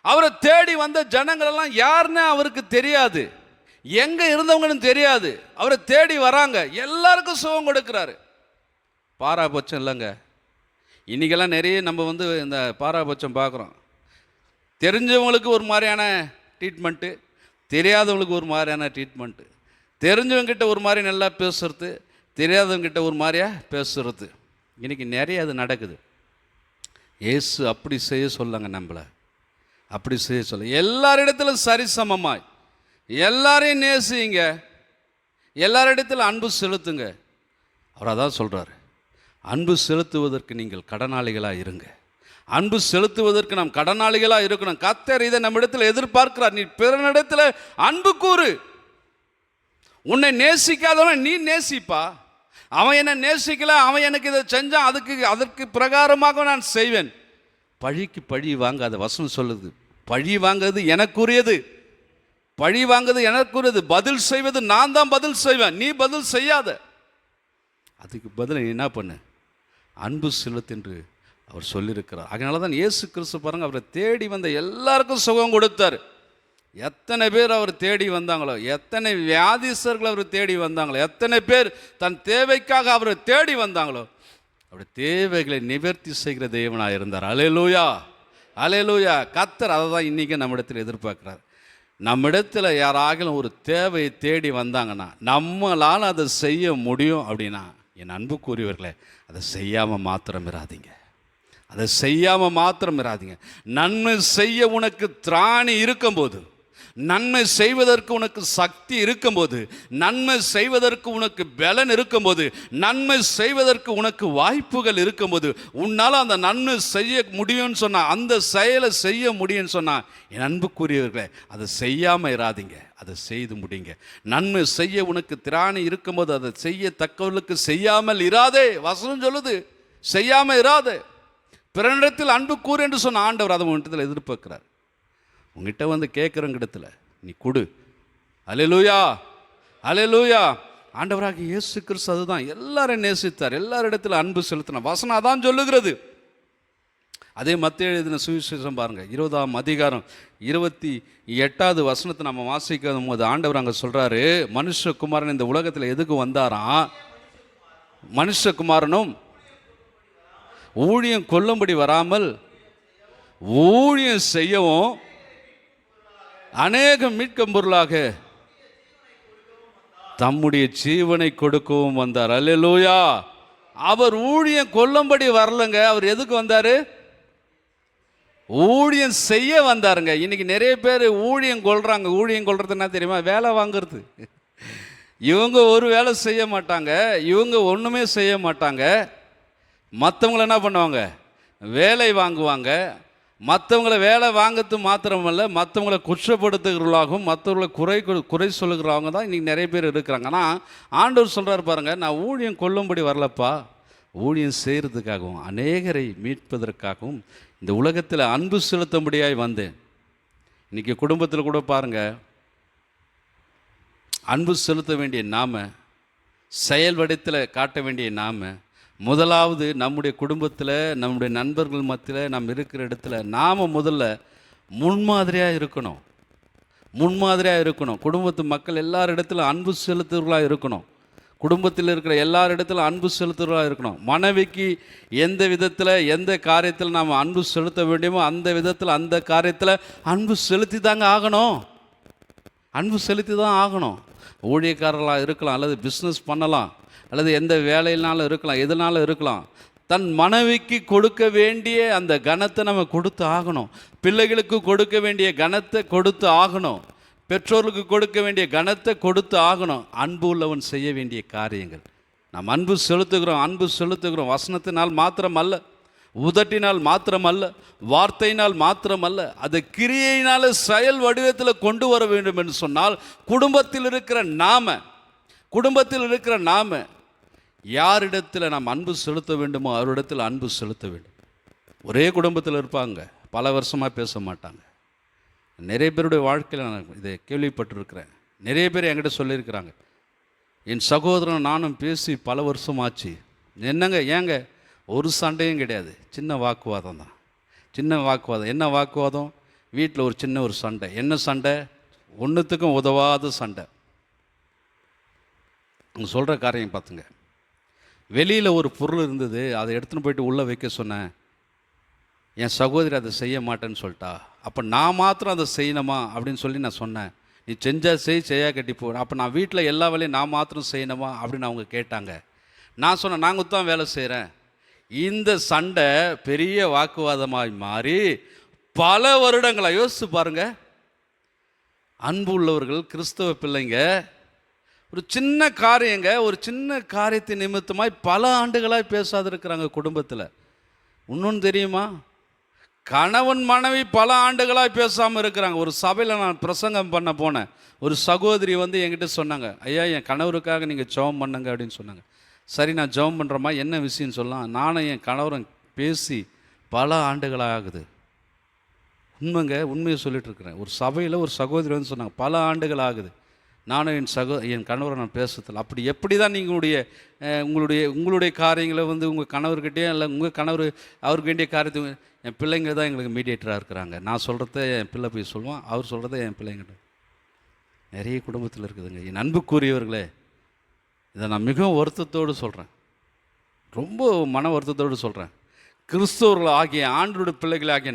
அவரை தேடி வந்த ஜனங்கள் எல்லாம் யாருன்னு அவருக்கு தெரியாது, எங்கே இருந்தவங்கன்னு தெரியாது. அவரை தேடி வராங்க, எல்லாருக்கும் சுகம் கொடுக்குறாரு. பாராபட்சம் இல்லைங்க. இன்றைக்கெல்லாம் நிறைய நம்ம இந்த பாராபட்சம் பார்க்குறோம். தெரிஞ்சவங்களுக்கு ஒரு மாதிரியான ட்ரீட்மெண்ட்டு, தெரியாதவங்களுக்கு ஒரு மாதிரியான ட்ரீட்மெண்ட்டு. தெரிஞ்சவங்கிட்ட ஒரு மாதிரி நல்லா பேசுறது, தெரியாதவங்கிட்ட ஒரு மாதிரியாக பேசுறது. இன்றைக்கி நிறைய அது நடக்குது. இயேசு அப்படி செய்ய சொல்லுங்க, நம்மளை அப்படி செய்ய சொல்ல. எல்லாரிடத்திலும் சரிசமமாய் எல்லாரையும் நேசிங்க, எல்லாரிடத்திலும் அன்பு செலுத்துங்க. அவர் அதான் சொல்கிறார், அன்பு செலுத்துவதற்கு நீங்கள் கடனாளிகளாக இருங்க. அன்பு செலுத்துவதற்கு நாம் கடனாளிகளாக இருக்கணும். கர்த்தர் இதை நம்மிடத்தில் எதிர்பார்க்கிறார். நீ பிறனிடத்தில் அன்பு கூறு. உன்னை நேசிக்காதவன் நீ நேசிப்பா. அவன் என்ன நேசிக்கல, அவன் எனக்கு இதை செஞ்சான், அதற்கு பிரகாரமாக நான் செய்வேன். பழிக்கு பழி வாங்காத. வசனம் சொல்லுது, பழி வாங்குறது எனக்குரியது, பழி வாங்குறது எனக்குரியது, பதில் செய்வது நான் தான் பதில் செய்வேன், நீ பதில் செய்யாத. அதுக்கு பதில் நீ என்ன பண்ணு, அன்பு செலுத்து என்று அவர் சொல்லியிருக்கிறார். அதனால தான் இயேசு கிறிஸ்து பாருங்க, அவரை தேடி வந்த எல்லாருக்கும் சுகம் கொடுத்தார். எத்தனை பேர் அவர் தேடி வந்தாங்களோ, எத்தனை வியாதிஸ்தர்கள் அவர் தேடி வந்தாங்களோ, எத்தனை பேர் தன் தேவைக்காக அவரை தேடி வந்தாங்களோ, அவருடைய தேவைகளை நிவர்த்தி செய்கிற தேவனாக இருந்தார். அல்லேலூயா, அல்லேலூயா. கர்த்தர் அதை தான் இன்றைக்கி நம்மிடத்தில் எதிர்பார்க்குறார். நம்மிடத்தில் யாராகிலும் ஒரு தேவையை தேடி வந்தாங்கன்னா நம்மளால் அதை செய்ய முடியும் அப்படின்னா, என் அன்புக்குரியவர்களே, அதை செய்யாமல் மாத்திரம் இராதீங்க, அதை செய்யாமல் மாத்திரம் இராதீங்க. நன்மை செய்ய உனக்கு திராணி இருக்கும்போது, நன்மை செய்வதற்கு உனக்கு சக்தி இருக்கும்போது, நன்மை செய்வதற்கு உனக்கு பலன் இருக்கும்போது, நன்மை செய்வதற்கு உனக்கு வாய்ப்புகள் இருக்கும்போது, உன்னால் அந்த நன்மை செய்ய முடியும்னு சொன்னால், அந்த செயலை செய்ய முடியும்னு சொன்னால், என் அன்புக்குரியவர்களே, அதை செய்யாமல் இராதீங்க, அதை செய்து முடிங்க. நன்மை செய்ய உனக்கு திராணி இருக்கும்போது அதை செய்யத்தக்கவர்களுக்கு செய்யாமல் இராதே. வசனம் சொல்லுது, செய்யாமல் இராதே. பிறனிடத்தில் அன்பு கூறு என்று சொன்ன ஆண்டவர் அதை உன்னிடத்தில் எதிர்பார்க்கிறார். உங்ககிட்ட வந்து கேட்குறவங்க இடத்துல நீ கொடு. அல்லேலூயா, அல்லேலூயா. ஆண்டவராக இயேசு கிறிஸ்து அதுதான், எல்லாரையும் நேசித்தார், எல்லாரிடத்தில் அன்பு செலுத்தினார். வசனம் அதான் சொல்லுகிறது. அதே மத்தேயு எழுதின சுவிசேஷம் பாருங்கள், 20ஆம் அதிகாரம் 28வது வசனத்தை நம்ம வாசிக்கும் போது ஆண்டவர் அங்கே சொல்கிறாரு, மனுஷகுமாரன் இந்த உலகத்தில் எதுக்கு வந்தாராம்? மனுஷகுமாரனும் ஊழியம் கொல்லும்படி வராமல் ஊழியம் செய்யவும் அநேகம் மீட்கும் பொருளாக தம்முடைய ஜீவனை கொடுக்கவும் வந்தார். அல்லேலூயா. அவர் ஊழியம் கொல்லும்படி வரலங்க, அவர் எதுக்கு வந்தார்? ஊழியம் செய்ய வந்தாருங்க. இன்னைக்கு நிறைய பேர் ஊழியம் கொள்றாங்க. ஊழியம் கொள்றது என்ன தெரியுமா? வேலை வாங்குறது. இவங்க ஒரு வேலை செய்ய மாட்டாங்க, இவங்க ஒன்றுமே செய்ய மாட்டாங்க. மற்றவங்கள என்ன பண்ணுவாங்க? வேலை வாங்குவாங்க. மற்றவங்கள வேலை வாங்கிறது மாத்திரமல்ல, மற்றவங்களை குற்றப்படுத்துகிறவர்களாகவும் மற்றவர்களை குறை சொல்லுகிறவங்க தான் இன்றைக்கி நிறைய பேர் இருக்கிறாங்க. ஆனால் ஆண்டவர் சொல்கிறார் பாருங்க, நான் ஊழியம் கொல்லும்படி வரலப்பா, ஊழியம் செய்கிறதுக்காகவும் அநேகரை மீட்பதற்காகவும் இந்த உலகத்தில் அன்பு செலுத்தும்படியாய் வந்தேன். இன்றைக்கி குடும்பத்தில் கூட பாருங்கள், அன்பு செலுத்த வேண்டிய நாம, செயல் வடிவத்தில் காட்ட வேண்டிய நாம, முதலாவது நம்முடைய குடும்பத்தில், நம்முடைய நண்பர்கள் மத்தியில், நம்ம இருக்கிற இடத்துல நாம் முதல்ல முன்மாதிரியாக இருக்கணும். முன்மாதிரியாக இருக்கணும். குடும்பத்து மக்கள் எல்லார் இடத்துல அன்பு செலுத்துவர்களாக இருக்கணும். குடும்பத்தில் இருக்கிற எல்லார் இடத்துல அன்பு செலுத்துவர்களாக இருக்கணும். மனைவிக்கு எந்த விதத்தில் எந்த காரியத்தில் நாம் அன்பு செலுத்த வேண்டியமோ அந்த விதத்தில் அந்த காரியத்தில் அன்பு செலுத்தி தாங்க ஆகணும். அன்பு செலுத்தி தான் ஆகணும். ஊழியக்காரர்களாக இருக்கலாம், அல்லது பிஸ்னஸ் பண்ணலாம், அல்லது எந்த வேலையினாலும் இருக்கலாம், எதனாலும் இருக்கலாம். தன் மனைவிக்கு கொடுக்க வேண்டிய அந்த கனத்தை நம்ம கொடுத்து ஆகணும். பிள்ளைகளுக்கு கொடுக்க வேண்டிய கனத்தை கொடுத்து ஆகணும். பெற்றோருக்கு கொடுக்க வேண்டிய கனத்தை கொடுத்து ஆகணும். அன்பு உள்ளவன் செய்ய வேண்டிய காரியங்கள். நாம் அன்பு செலுத்துகிறோம், அன்பு செலுத்துகிறோம். வசனத்தினால் மாத்திரம் அல்ல, உதட்டினால் மாத்திரம் அல்ல, வார்த்தையினால் மாத்திரம் அல்ல, அதை கிரியையினால் செயல் வடிவத்தில் கொண்டு வர வேண்டும் என்று சொன்னால், குடும்பத்தில் இருக்கிற நாம யாரிடத்தில் நாம் அன்பு செலுத்த வேண்டுமோ அவரிடத்தில் அன்பு செலுத்த வேண்டும். ஒரே குடும்பத்தில் இருப்பாங்க, பல வருஷமாக பேச மாட்டாங்க. நிறைய பேருடைய வாழ்க்கையில் நான் இதை கேள்விப்பட்டிருக்கிறேன். நிறைய பேர் என்கிட்ட சொல்லியிருக்கிறாங்க, என் சகோதரன் நானும் பேசி பல வருஷம் ஆச்சு, என்னங்க ஏங்க ஒரு சண்டையும் கிடையாது, சின்ன வாக்குவாதம் தான். சின்ன வாக்குவாதம். என்ன வாக்குவாதம்? வீட்டில் ஒரு சின்ன ஒரு சண்டை. என்ன சண்டை? ஒன்றுத்துக்கும் உதவாத சண்டை. அவங்க சொல்கிற காரியம் பார்த்துங்க. வெளியில் ஒரு பொருள் இருந்தது, அதை எடுத்துன்னு போயிட்டு உள்ளே வைக்க சொன்னேன். என் சகோதரி அதை செய்ய மாட்டேன்னு சொல்லிட்டா. அப்போ நான் மாத்திரம் அதை செய்யணுமா அப்படின்னு சொல்லி நான் சொன்னேன். நீ செஞ்சால் செய்யா கட்டி போ. அப்போ நான் வீட்டில் எல்லா வேலையும் நான் மாத்திரம் செய்யணுமா அப்படின்னு அவங்க கேட்டாங்க. நான் சொன்னேன், நாங்கள் தான் வேலை செய்கிறேன். இந்த சண்டை பெரிய வாக்குவாதமாய் மாறி பல வருடங்களாக, யோசிச்சு பாருங்க. அன்பு உள்ளவர்கள், கிறிஸ்தவ பிள்ளைங்க, ஒரு சின்ன காரியங்க, ஒரு சின்ன காரியத்தின் நிமித்தமாய் பல ஆண்டுகளாக பேசாது இருக்கிறாங்க குடும்பத்தில். இன்னொன்று தெரியுமா? கணவன் மனைவி பல ஆண்டுகளாக பேசாமல் இருக்கிறாங்க. ஒரு சபையில் நான் பிரசங்கம் பண்ண போனேன். ஒரு சகோதரி வந்து என்கிட்ட சொன்னாங்க, ஐயா என் கணவருக்காக நீங்கள் ஜெபம் பண்ணுங்க அப்படின்னு சொன்னாங்க. சரி நான் ஜெபம் பண்ணுறேம்மா, என்ன விஷயம்னு சொல்லலாம். நானும் என் கணவரும் பேசி பல ஆண்டுகளாக ஆகுது. உண்மைங்க, உண்மையை சொல்லிட்டு இருக்கிறேன். ஒரு சபையில் ஒரு சகோதரி வந்து சொன்னாங்க, பல ஆண்டுகள் ஆகுது நானும் என் கணவரை நான் பேசுறதில்ல. அப்படி எப்படி தான் நீங்கள் உங்களுடைய காரியங்களை வந்து உங்கள் கணவர்கிட்டே இல்லை உங்கள் கணவர் அவருக்கு வேண்டிய காரியத்தை என் பிள்ளைங்க தான் எங்களுக்கு மீடியேட்டராக இருக்கிறாங்க. நான் சொல்கிறத என் பிள்ளை போய் சொல்லுவான், அவர் சொல்கிறத என் பிள்ளைங்கிட்ட. நிறைய குடும்பத்தில் இருக்குதுங்க. என் அன்புக்குரியவர்களே, இதை நான் மிகவும் வருத்தத்தோடு சொல்கிறேன், ரொம்ப மன வருத்தத்தோடு சொல்கிறேன். கிறிஸ்தவர்கள் ஆகிய ஆண்டவருடைய பிள்ளைகள் ஆகிய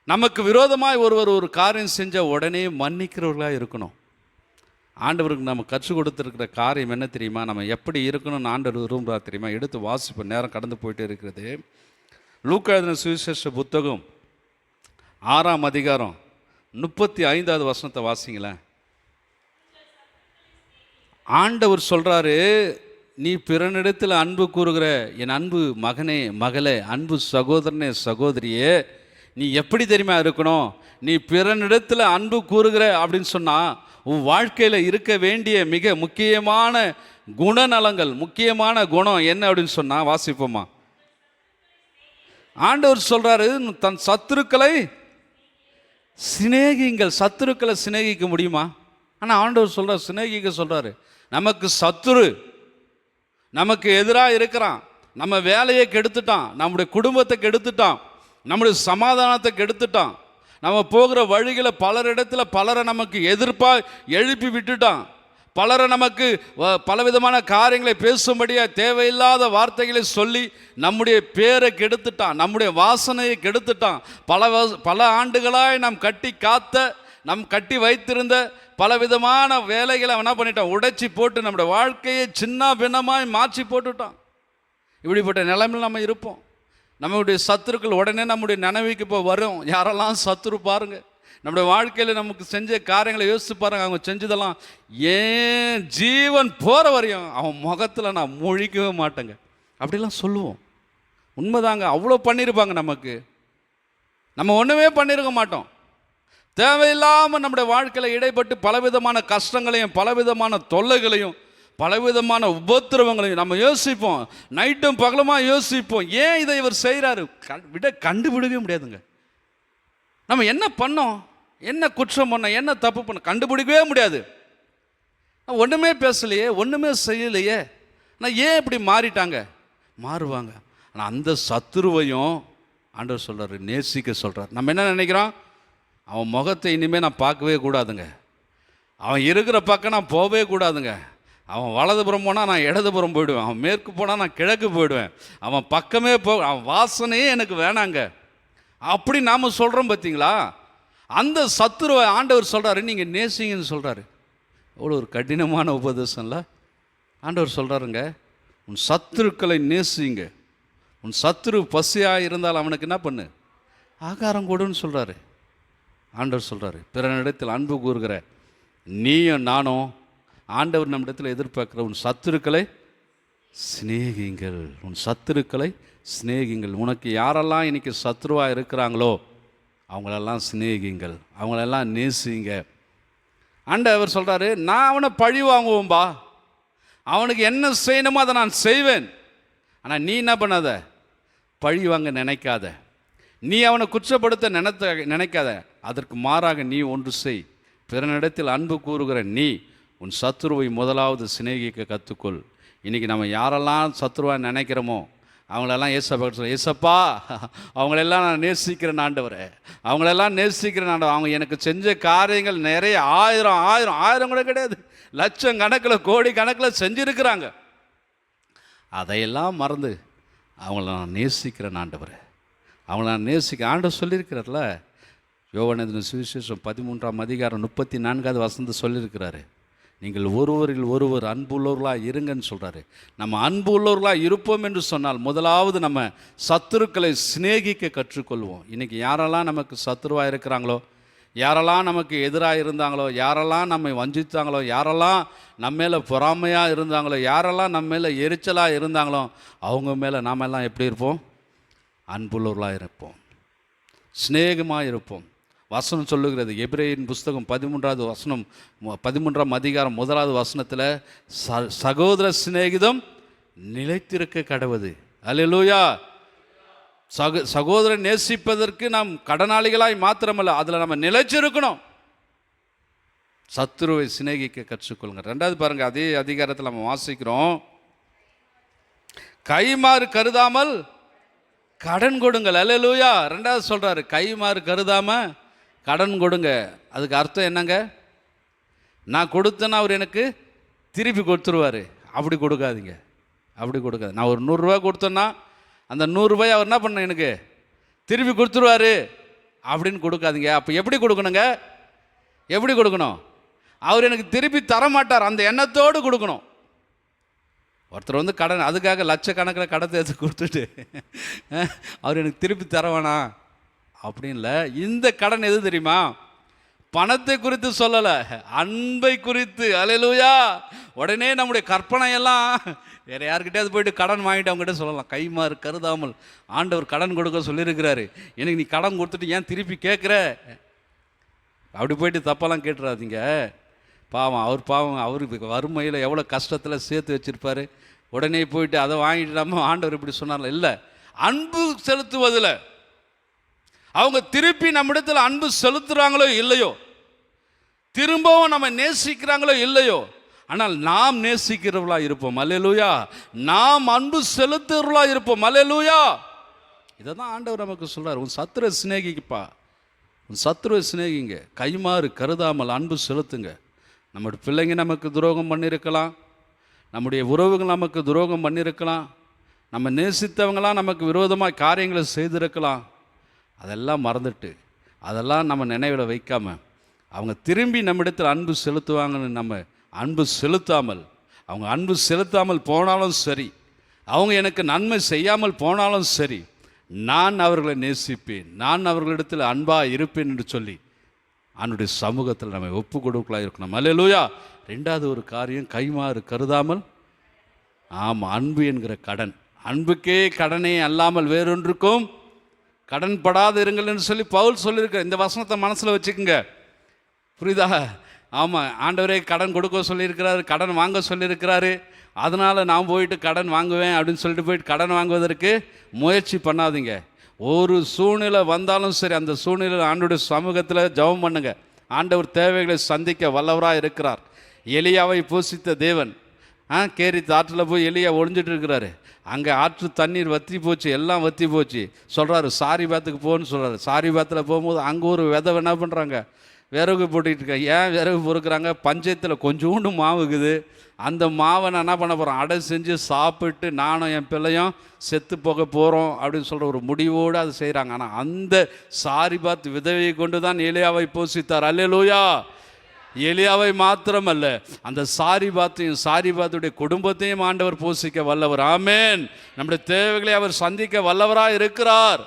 நமக்கு விரோதமாக ஒரு காரியம் செஞ்சால் உடனே மன்னிக்கிறவர்களாக இருக்கணும். ஆண்டவருக்கு நம்ம கற்றுக் கொடுத்துருக்கிற காரியம் என்ன தெரியுமா? நம்ம எப்படி இருக்கணும்னு ஆண்டவர் விரும்புகிறா தெரியுமா? எடுத்து வாசிப்போம், நேரம் கடந்து போயிட்டே இருக்கிறது. லூக்கா எழுதின சுவிசேஷ புத்தகம் 6ஆம் அதிகாரம் 35வது வசனத்தை வாசிங்களேன். ஆண்டவர் சொல்கிறாரு, நீ பிறனிடத்தில் அன்பு கூறுகிற என் அன்பு மகனே மகளே, அன்பு சகோதரனே சகோதரியே, நீ எப்படி தெரியுமா இருக்கணும்? நீ பிறனிடத்தில் அன்பு கூறுகிற அப்படின்னு சொன்னால் உன் வாழ்க்கையில் இருக்க வேண்டிய மிக முக்கியமான குணநலங்கள், முக்கியமான குணம் என்ன அப்படின்னு சொன்னால் வாசிப்போமா. ஆண்டவர் சொல்கிறாரு, தன் சத்துருக்களை சிநேகிங்கள். சத்துருக்களை சிநேகிக்க முடியுமா? ஆனால் ஆண்டவர் சொல்கிறார் சிநேகிக்க சொல்கிறாரு. நமக்கு சத்துரு நமக்கு எதிராக இருக்கிறான், நம்ம வேலையை கெடுத்துட்டான், நம்முடைய குடும்பத்தை கெடுத்துட்டான், நம்முடைய சமாதானத்தை கெடுத்துட்டான், நம்ம போகிற வழிகளை பலரை நமக்கு எதிர்ப்பாக எழுப்பி விட்டுட்டான், பலரை நமக்கு பலவிதமான காரியங்களை பேசும்படியாக தேவையில்லாத வார்த்தைகளை சொல்லி நம்முடைய பேரை கெடுத்துட்டான், நம்முடைய வாசனையை கெடுத்துட்டான். பல ஆண்டுகளாய் நாம் கட்டி வைத்திருந்த பலவிதமான வேலைகளை என்ன பண்ணிட்டான், உடைச்சி போட்டு நம்முடைய வாழ்க்கையை சின்ன பின்னமாய் மாற்றி போட்டுட்டான். இப்படிப்பட்ட நிலைமையில் நம்ம இருப்போம். நம்மளுடைய சத்துருக்கள் உடனே நம்முடைய நினைவுக்கு இப்போ வரும். யாரெல்லாம் சத்துரு பாருங்கள், நம்முடைய வாழ்க்கையில் நமக்கு செஞ்ச காரியங்களை யோசித்து பாருங்கள். அவங்க செஞ்சதெல்லாம் ஏன் ஜீவன் போகிற வரையும் அவன் முகத்தில் நான் முழிக்கவே மாட்டேங்க அப்படிலாம் சொல்லுவோம். உண்மைதாங்க, அவ்வளோ பண்ணியிருப்பாங்க நமக்கு. நம்ம ஒன்றுமே பண்ணியிருக்க மாட்டோம். தேவையில்லாமல் நம்முடைய வாழ்க்கையில் இடைப்பட்டு பலவிதமான கஷ்டங்களையும் பலவிதமான தொல்லைகளையும் பலவிதமான உபத்திரவங்களையும் நம்ம யோசிப்போம். நைட்டும் பகலுமாக யோசிப்போம், ஏன் இதை இவர் செய்கிறாரு கண்டுபிடிக்கவே முடியாதுங்க. நம்ம என்ன பண்ணோம், என்ன குற்றம் பண்ணோம், என்ன தப்பு பண்ணோம் கண்டுபிடிக்கவே முடியாது. ஒன்றுமே பேசலையே, ஒன்றுமே செய்யலையே, ஆனால் ஏன் இப்படி மாறுவாங்க. ஆனால் அந்த சத்துருவையும் ஆண்டவர் சொல்கிறார், நேசிக்க சொல்கிறார். நம்ம என்ன நினைக்கிறோம், அவன் முகத்தை இனிமேல் நான் பார்க்கவே கூடாதுங்க, அவன் இருக்கிற பக்கம் நான் போகவே கூடாதுங்க, அவன் வலதுபுறம் போனால் நான் இடதுபுறம் போயிடுவேன், அவன் மேற்கு போனால் நான் கிழக்கு போயிடுவேன், அவன் பக்கமே அவன் வாசனையே எனக்கு வேணாங்க அப்படி நாம் சொல்கிறோம். பார்த்தீங்களா, அந்த சத்துருவை ஆண்டவர் சொல்கிறாரு நீங்கள் நேசிங்கன்னு சொல்கிறாரு. அவ்வளோ ஒரு கடினமான உபதேசம்ல. ஆண்டவர் சொல்கிறாருங்க, உன் சத்துருக்களை நேசிங்க, உன் சத்துரு பசியாக இருந்தால் அவனுக்கு என்ன பண்ணு, ஆகாரம் கொடுன்னு சொல்கிறாரு. ஆண்டவர் சொல்கிறாரு, பிறனிடத்தில் அன்பு கூறுகிற நீயும் நானும் ஆண்டவர் நம்மிடத்தில் எதிர்பார்க்குற உன் சத்துருக்களை சிநேகிங்கள், உன் சத்துருக்களை சிநேகிங்கள். உனக்கு யாரெல்லாம் இன்றைக்கி சத்துருவாக இருக்கிறாங்களோ அவங்களெல்லாம் சிநேகிங்கள், அவங்களெல்லாம் நேசிங்க. ஆண்டவர் சொல்கிறாரு, நான் அவனை பழி வாங்குவோம்பா, அவனுக்கு என்ன செய்யணுமோ அதை நான் செய்வேன். ஆனால் நீ என்ன பண்ணாத, பழி வாங்க நினைக்காத, நீ அவனை குற்றப்படுத்த நினைக்காத, அதற்கு மாறாக நீ ஒன்று செய். பிறனிடத்தில் அன்பு கூறுகிற நீ உன் சத்துருவை முதலாவது சிநேகிக்க கற்றுக்கொள். இன்றைக்கி நம்ம யாரெல்லாம் சத்துருவாக நினைக்கிறோமோ அவங்களெல்லாம் ஏசப்பா அவங்களெல்லாம் நான் நேசிக்கிறேன் ஆண்டவரே, அவங்களெல்லாம் நேசிக்கிறேன் ஆண்டவர். அவங்க எனக்கு செஞ்ச காரியங்கள் நிறைய ஆயிரம் கூட கிடையாது, லட்சம் கணக்கில் கோடி கணக்கில் செஞ்சுருக்கிறாங்க. அதையெல்லாம் மறந்து அவங்கள நான் நேசிக்கிறேன் ஆண்டவரே, அவங்கள நான் ஆண்டவர் சொல்லியிருக்கிறார்ல. யோவான் சுவிசேஷம் 13ஆம் அதிகாரம் 34வது வசனத்தை சொல்லியிருக்கிறாரு, நீங்கள் ஒருவரில் ஒருவர் அன்புள்ளவர்களாக இருங்கன்னு சொல்கிறாரு. நம்ம அன்பு உள்ளவர்களாக இருப்போம் என்று சொன்னால் முதலாவது நம்ம சத்துருக்களை சிநேகிக்க கற்றுக்கொள்வோம். இன்றைக்கி யாரெல்லாம் நமக்கு சத்துருவாக இருக்கிறாங்களோ, யாரெல்லாம் நமக்கு எதிராக இருந்தாங்களோ, யாரெல்லாம் நம்மை வஞ்சித்தாங்களோ, யாரெல்லாம் நம்ம மேலே பொறாமையாக இருந்தாங்களோ, யாரெல்லாம் நம்ம மேலே எரிச்சலாக இருந்தாங்களோ அவங்க மேலே நாம் எல்லாம் எப்படி இருப்போம், அன்புள்ளவர்களாக இருப்போம். சிநேகமாக இருப்போம். வசனம் சொல்லுகிறது, எபிரேயரின் புஸ்தகம் 13வது வசனம் 13ஆம் அதிகாரம் 1வது வசனத்தில் சகோதர சிநேகிதம் நிலைத்திருக்க கடவுது. அல்லேலூயா. சகோதரன் நேசிப்பதற்கு நாம் கடனாளிகளாய் மாத்திரமல்ல, அதில் நம்ம நிலைச்சிருக்கணும். சத்துருவை சிநேகிக்க கற்றுக்கொள்ளுங்க. 2வது பாருங்க, அதே அதிகாரத்தில் நம்ம வாசிக்கிறோம், கைமாறு கருதாமல் கடன் கொடுங்கள். அல்லேலூயா. 2வது சொல்றாரு, கைமாறு கருதாம கடன் கொடுங்க. அதுக்கு அர்த்தம் என்னங்க? நான் கொடுத்தேன்னா அவர் எனக்கு திருப்பி கொடுத்துருவார். அப்படி கொடுக்காதீங்க, அப்படி கொடுக்காது. நான் ஒரு 100 ரூபா கொடுத்தேன்னா அந்த 100 ரூபாய் அவர் என்ன பண்ண எனக்கு திருப்பி கொடுத்துருவாரு அப்படின்னு கொடுக்காதீங்க. அப்போ எப்படி கொடுக்கணுங்க? எப்படி கொடுக்கணும்? அவர் எனக்கு திருப்பி தரமாட்டார், அந்த எண்ணத்தோடு கொடுக்கணும். ஒருத்தர் வந்து கடன், அதுக்காக லட்சக்கணக்கில் கடத்தை எடுத்து கொடுத்துட்டு அவர் எனக்கு திருப்பி தரவேணா அப்படின்ல. இந்த கடன் எது தெரியுமா? பணத்தை குறித்து சொல்லலை, அன்பை குறித்து. அல்லேலூயா. உடனே நம்முடைய கற்பனையெல்லாம் வேறு யார்கிட்டயாவது போயிட்டு கடன் வாங்கிட்டு அவங்ககிட்ட சொல்லலாம். கைமாறு கருதாமல் ஆண்டவர் கடன் கொடுக்க சொல்லியிருக்கிறாரு, எனக்கு நீ கடன் கொடுத்துட்டு ஏன் திருப்பி கேட்குற? அப்படி போயிட்டு தப்பெல்லாம் கேட்டுறாதீங்க. பாவம், அவர் வறுமையில் எவ்வளோ கஷ்டத்தில் சேர்த்து வச்சுருப்பார். உடனே போயிட்டு அதை வாங்கிட்டு நம்ம ஆண்டவர் இப்படி சொன்னார்ல. இல்லை, அன்பு செலுத்துவதில் அவங்க திருப்பி நம்மிடத்தில் அன்பு செலுத்துகிறாங்களோ இல்லையோ, திரும்பவும் நம்ம நேசிக்கிறாங்களோ இல்லையோ, ஆனால் நாம் நேசிக்கிறவர்களாக இருப்போம். அல்லேலூயா. நாம் அன்பு செலுத்துறவர்களாக இருப்போம். அல்லேலூயா. இதை தான் ஆண்டவர் நமக்கு சொல்கிறார், உன் சத்துருவை சிநேகிப்பா, உன் சத்துருவை சிநேகிங்க, கைமாறு கருதாமல் அன்பு செலுத்துங்க. நம்முடைய பிள்ளைங்க நமக்கு துரோகம் பண்ணியிருக்கலாம், நம்முடைய உறவுகள் நமக்கு துரோகம் பண்ணியிருக்கலாம், நம்ம நேசித்தவங்களாம் நமக்கு விரோதமாக காரியங்களை செய்திருக்கலாம். அதெல்லாம் மறந்துட்டு, அதெல்லாம் நம்ம நினைவில் வைக்காமல், அவங்க திரும்பி நம்மிடத்தில் அன்பு செலுத்துவாங்கன்னு நம்ம அன்பு செலுத்தாமல், அவங்க அன்பு செலுத்தாமல் போனாலும் சரி, அவங்க எனக்கு நன்மை செய்யாமல் போனாலும் சரி, நான் அவர்களை நேசிப்பேன், நான் அவர்களிடத்தில் அன்பாக இருப்பேன் என்று சொல்லி அவனுடைய சமூகத்தில் நம்ம ஒப்பு கொடுக்கலாம் இருக்கணும். அல்லேலூயா. 2வது ஒரு காரியம், கைமாறு கருதாமல். ஆமாம், அன்பு என்கிற கடன், அன்புக்கே கடனே அல்லாமல் வேறொன்றுக்கும் கடன் படாது இருங்கள் என்று சொல்லி பவுல் சொல்லியிருக்க. இந்த வசனத்தை மனசில் வச்சுக்கோங்க, புரியுதா? ஆமாம், ஆண்டவரே கடன் கொடுக்க சொல்லியிருக்கிறாரு, கடன் வாங்க சொல்லியிருக்கிறாரு. அதனால் நான் போயிட்டு கடன் வாங்குவேன் அப்படின்னு சொல்லிட்டு போயிட்டு கடன் வாங்குவதற்கு முயற்சி பண்ணாதீங்க. ஒரு சூழ்நிலை வந்தாலும் சரி, அந்த சூழ்நிலையில் ஆண்டவருடைய சமூகத்தில் ஜெபம் பண்ணுங்க. ஆண்டவர் தேவைகளை சந்திக்க வல்லவராக இருக்கிறார். எலியாவை போஷித்த தேவன், கேரித்து ஆற்றில் போய் எலியா ஒழிஞ்சிட்டு இருக்கிறாரு. அங்கே ஆற்று தண்ணீர் வற்றி போச்சு, எல்லாம் வற்றி போச்சு. சொல்கிறாரு சாரிபாத்துக்கு போகணுன்னு சொல்கிறாரு. சாரிபாத்தில் போகும்போது அங்கே ஒரு விதை என்ன பண்ணுறாங்க, விறகு போட்டுக்கிட்டு இருக்காங்க. ஏன் விறகு பொறுக்கிறாங்க? பஞ்சத்தில் கொஞ்சோண்டு மாவுக்குது, அந்த மாவை நான் என்ன பண்ண போகிறோம், அடை செஞ்சு சாப்பிட்டு நானும் என் பிள்ளையும் செத்து போக போகிறோம் அப்படின்னு சொல்கிற ஒரு முடிவோடு அது செய்கிறாங்க. ஆனால் அந்த சாரிபாத் விதவையை கொண்டு தான் எலியாவை போஷித்தார். அல்லேலூயா. எலியாவை மாத்திரமல்ல, அந்த சாரிபாத்தையும் சாரிபாத்துடைய குடும்பத்தையும் ஆண்டவர் போஷிக்க வல்லவர். ஆமேன். நம்முடைய தேவைகளை அவர் சந்திக்க வல்லவராக இருக்கிறார்.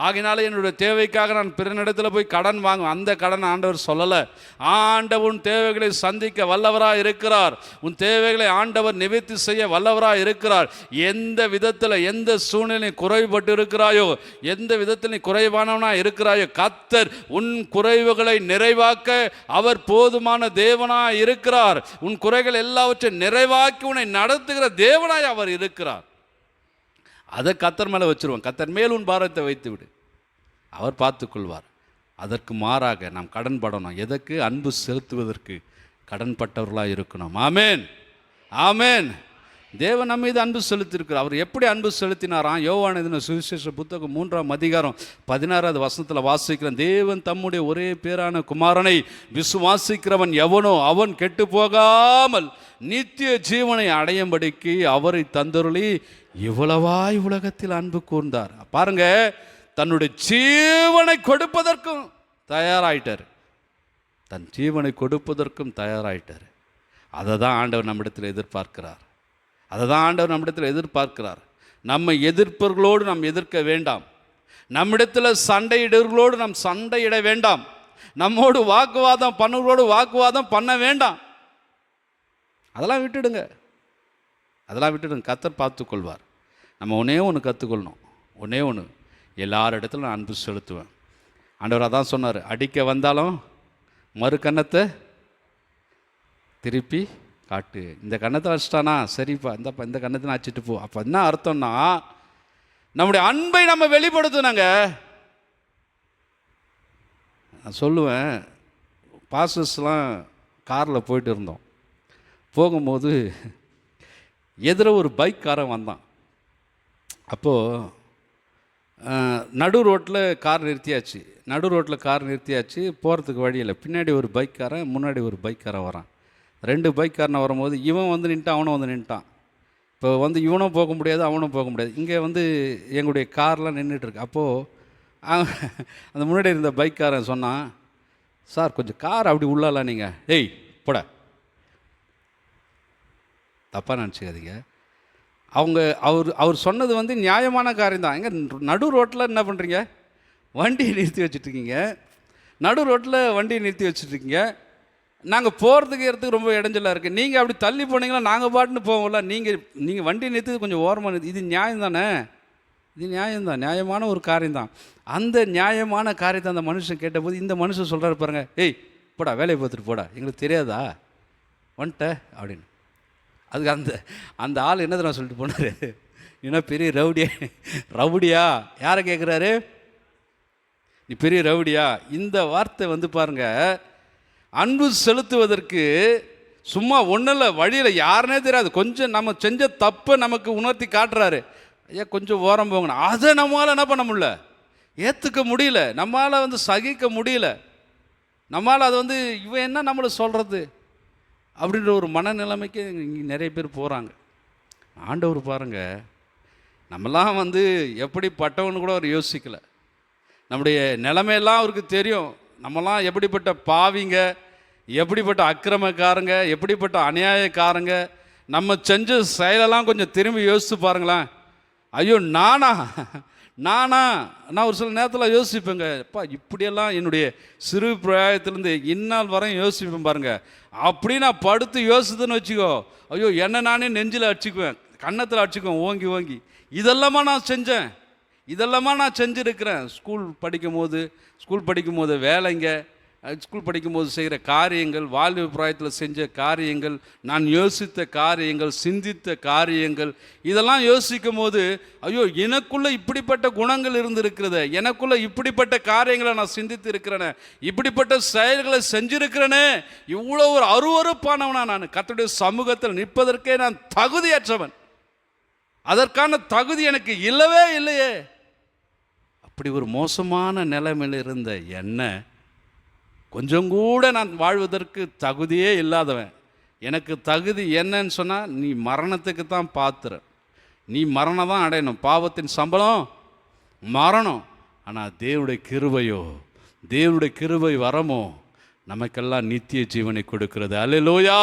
ஆகினால என்னுடைய தேவைக்காக நான் பிறனிடத்தில் போய் கடன் வாங்கும், அந்த கடன் ஆண்டவர் சொல்லலை. ஆண்டவர் உன் தேவைகளை சந்திக்க வல்லவராக இருக்கிறார். உன் தேவைகளை ஆண்டவர் நிவர்த்தி செய்ய வல்லவராக இருக்கிறார். எந்த விதத்தில், எந்த சூழ்நிலை குறைபட்டு இருக்கிறாயோ, எந்த விதத்தில் நீ குறைவானவனாக இருக்கிறாயோ, கர்த்தர் உன் குறைவுகளை நிறைவாக்க அவர் போதுமான தேவனாய் இருக்கிறார். உன் குறைகள் எல்லாவற்றையும் நிறைவாக்கி உன்னை நடத்துகிற தேவனாய் அவர் இருக்கிறார். அதை கர்த்தர் மேலே வச்சுருவோம். கர்த்தர் மேல் உன் பாரத்தை வைத்து விடு, அவர் பார்த்துக்கொள்வார். அதற்கு மாறாக நாம் கடன் படணும். எதற்கு? அன்பு செலுத்துவதற்கு கடன்பட்டவர்களாக இருக்கணும். ஆமேன், ஆமேன். தேவன் நம்ம மீது அன்பு செலுத்தியிருக்கிறார். அவர் எப்படி அன்பு செலுத்தினாராம்? யோவான் எழுதின சுவிசேஷ புத்தகம் 3ஆம் அதிகாரம் 16வது வசனத்தில் வாசிக்கிறேன். தேவன் தம்முடைய ஒரே பேரான குமாரனை விசுவாசிக்கிறவன் எவனோ அவன் கெட்டு போகாமல் நித்திய ஜீவனை அடையும்படிக்கு அவரை தந்தருளி இவ்வளவாய் உலகத்தில் அன்பு கூர்ந்தார். பாருங்க, தன்னுடைய ஜீவனை கொடுப்பதற்கும் தயாராயிட்டார். தன் ஜீவனை கொடுப்பதற்கும் தயாராயிட்டார். அதை தான் ஆண்டவர் நம்மிடத்தில் எதிர்பார்க்கிறார். அதை தான் ஆண்டவர் நம்மிடத்தில் எதிர்பார்க்கிறார். நம்மை எதிர்ப்பவர்களோடு நாம் எதிர்க்க வேண்டாம். நம்மிடத்தில் சண்டையிடுவர்களோடு நாம் சண்டையிட வேண்டாம். நம்மோடு வாக்குவாதம் பண்ணுவர்களோடு வாக்குவாதம் பண்ண வேண்டாம். அதெல்லாம் விட்டுடுங்க, அதெல்லாம் விட்டுடுங்க. கர்த்தர் பார்த்துக்கொள்வார். நம்ம ஒன்றே ஒன்று கற்றுக்கொள்ளணும், ஒன்றே ஒன்று, எல்லாரிடத்துல நான் அன்பு செலுத்துவேன். ஆண்டவர் அதான் சொன்னார், அடிக்க வந்தாலும் மறு கன்னத்தை திருப்பி காட்டு. இந்த கன்னத்தை வச்சிட்டானா சரிப்பா, இந்த கன்னத்தை அடிச்சிட்டு போ. அப்போ என்ன அர்த்தம்னா, நம்முடைய அன்பை நம்ம வெளிப்படுத்தணுங்க. நான் சொல்லுவேன், பாஸ்டர்ஸ்லாம் காரில் போயிட்டு இருந்தோம். போகும்போது எதிர ஒரு பைக்காரன் வந்தான். அப்போது நடு ரோட்டில் கார் நிறுத்தியாச்சு. போகிறதுக்கு வழியில் பின்னாடி ஒரு பைக்காரன், முன்னாடி ஒரு பைக்காரன் வரான். 2 பைக்காரனை வரும்போது இவன் வந்து நின்ட்டான், அவனும் வந்து நின்ட்டான். இப்போ வந்து இவனும் போக முடியாது, அவனும் போக முடியாது. இங்கே வந்து எங்களுடைய கார்லாம் நின்றுட்டுருக்கு. அப்போது அந்த முன்னாடி இருந்த பைக்காரன் சொன்னான், சார் கொஞ்சம் கார் அப்படி உள்ளலாம் நீங்கள். ஏய் போட, தப்பாக நினச்சிக்காதீங்க. அவர் சொன்னது வந்து நியாயமான காரியம் தான். எங்கே நடு ரோட்டில் என்ன பண்ணுறீங்க, வண்டியை நிறுத்தி வச்சுட்ருக்கீங்க. நடு ரோட்டில் வண்டியை நிறுத்தி வச்சுட்ருக்கீங்க. நாங்கள் போகிறதுக்கு ரொம்ப இடைஞ்சலாக இருக்குது. நீங்கள் அப்படி தள்ளி போனீங்களா நாங்கள் பாட்டுன்னு போவோம்ல. நீங்கள் வண்டி நிறுத்தி கொஞ்சம் ஓரமாக நிறுத்தி, இது நியாயம் தானே? இது நியாயம்தான், நியாயமான ஒரு காரியம்தான். அந்த நியாயமான காரியத்தை அந்த மனுஷன் கேட்டபோது இந்த மனுஷன் சொல்கிறாரு பாருங்க, ஏய் போடா, வேலையை பார்த்துட்டு போடா, எங்களுக்கு தெரியாதா வந்துட்ட அப்படின்னு. அதுக்கு அந்த ஆள் என்ன தான் சொல்லிட்டு போனார், என்ன பெரிய ரவுடியா யாரை கேட்குறாரு, நீ பெரிய ரவுடியா? இந்த வார்த்தை வந்து பாருங்க, அன்பு செலுத்துவதற்கு சும்மா ஒன்றில் வழியில் யாருன்னே தெரியாது, கொஞ்சம் நம்ம செஞ்ச தப்பை நமக்கு உணர்த்தி காட்டுறாரு. ஐயா கொஞ்சம் ஓரம் போங்கண்ணா, அதை நம்மளால் என்ன பண்ண முடியல, ஏற்றுக்க முடியல, நம்மளால் வந்து சகிக்க முடியல, நம்மளால் அது வந்து இவன் என்ன நம்மளை சொல்கிறது அப்படின்ற ஒரு மனநிலைமைக்கு இங்கே நிறைய பேர் போகிறாங்க. ஆண்டவர் பாருங்கள், நம்மலாம் வந்து எப்படிப்பட்டவன்னு கூட அவர் யோசிக்கலை. நம்முடைய நிலைமையெல்லாம் அவருக்கு தெரியும். நம்மலாம் எப்படிப்பட்ட பாவிங்க, எப்படிப்பட்ட அக்கிரமக்காரங்க, எப்படிப்பட்ட அநியாயக்காரங்க. நம்ம செஞ்ச செயலெல்லாம் கொஞ்சம் திரும்பி யோசித்து பாருங்களேன். ஐயோ நான் ஒரு சில நேரத்தில் யோசிப்பேங்க, அப்பா இப்படியெல்லாம் என்னுடைய சிறு பிராயத்திலேருந்து இந்நாள் வரையும் யோசிப்பேன் பாருங்க. அப்படி நான் படுத்து யோசித்துன்னு வச்சுக்கோ, ஐயோ என்ன நானே நெஞ்சில் அடிச்சுக்குவேன், கன்னத்தில் அடிச்சுக்குவேன் ஓங்கி. இதெல்லாமா நான் செஞ்சேன், இதெல்லாமா நான் செஞ்சுருக்கிறேன். ஸ்கூல் படிக்கும்போது வேலைங்க, ஸ்கூல் படிக்கும்போது செய்கிற காரியங்கள், வாலிப பிராயத்தில் செஞ்ச காரியங்கள், நான் யோசித்த காரியங்கள், சிந்தித்த காரியங்கள், இதெல்லாம் யோசிக்கும் போது ஐயோ எனக்குள்ளே இப்படிப்பட்ட குணங்கள் இருந்திருக்கிறத, எனக்குள்ளே இப்படிப்பட்ட காரியங்களை நான் சிந்தித்து இருக்கிறேனே, இப்படிப்பட்ட செயல்களை செஞ்சிருக்கிறேனே, இவ்வளோ ஒரு அருவருப்பானவனா நான் கர்த்தருடைய சமூகத்தில் நிற்பதற்கே நான் தகுதியற்றவன், அதற்கான தகுதி எனக்கு இல்லவே இல்லையே. அப்படி ஒரு மோசமான நிலைமையில் இருந்த என்ன, கொஞ்சம் கூட நான் வாழ்வதற்கு தகுதியே இல்லாதவன். எனக்கு தகுதி என்னன்னு சொன்னால், நீ மரணத்துக்கு தான் பாத்திர, நீ மரணம் தான் அடையணும், பாவத்தின் சம்பளம் மரணம். ஆனால் தேவனுடைய கிருபை வரமோ நமக்கெல்லாம் நித்திய ஜீவனை கொடுக்கிறது. அல்லேலூயா.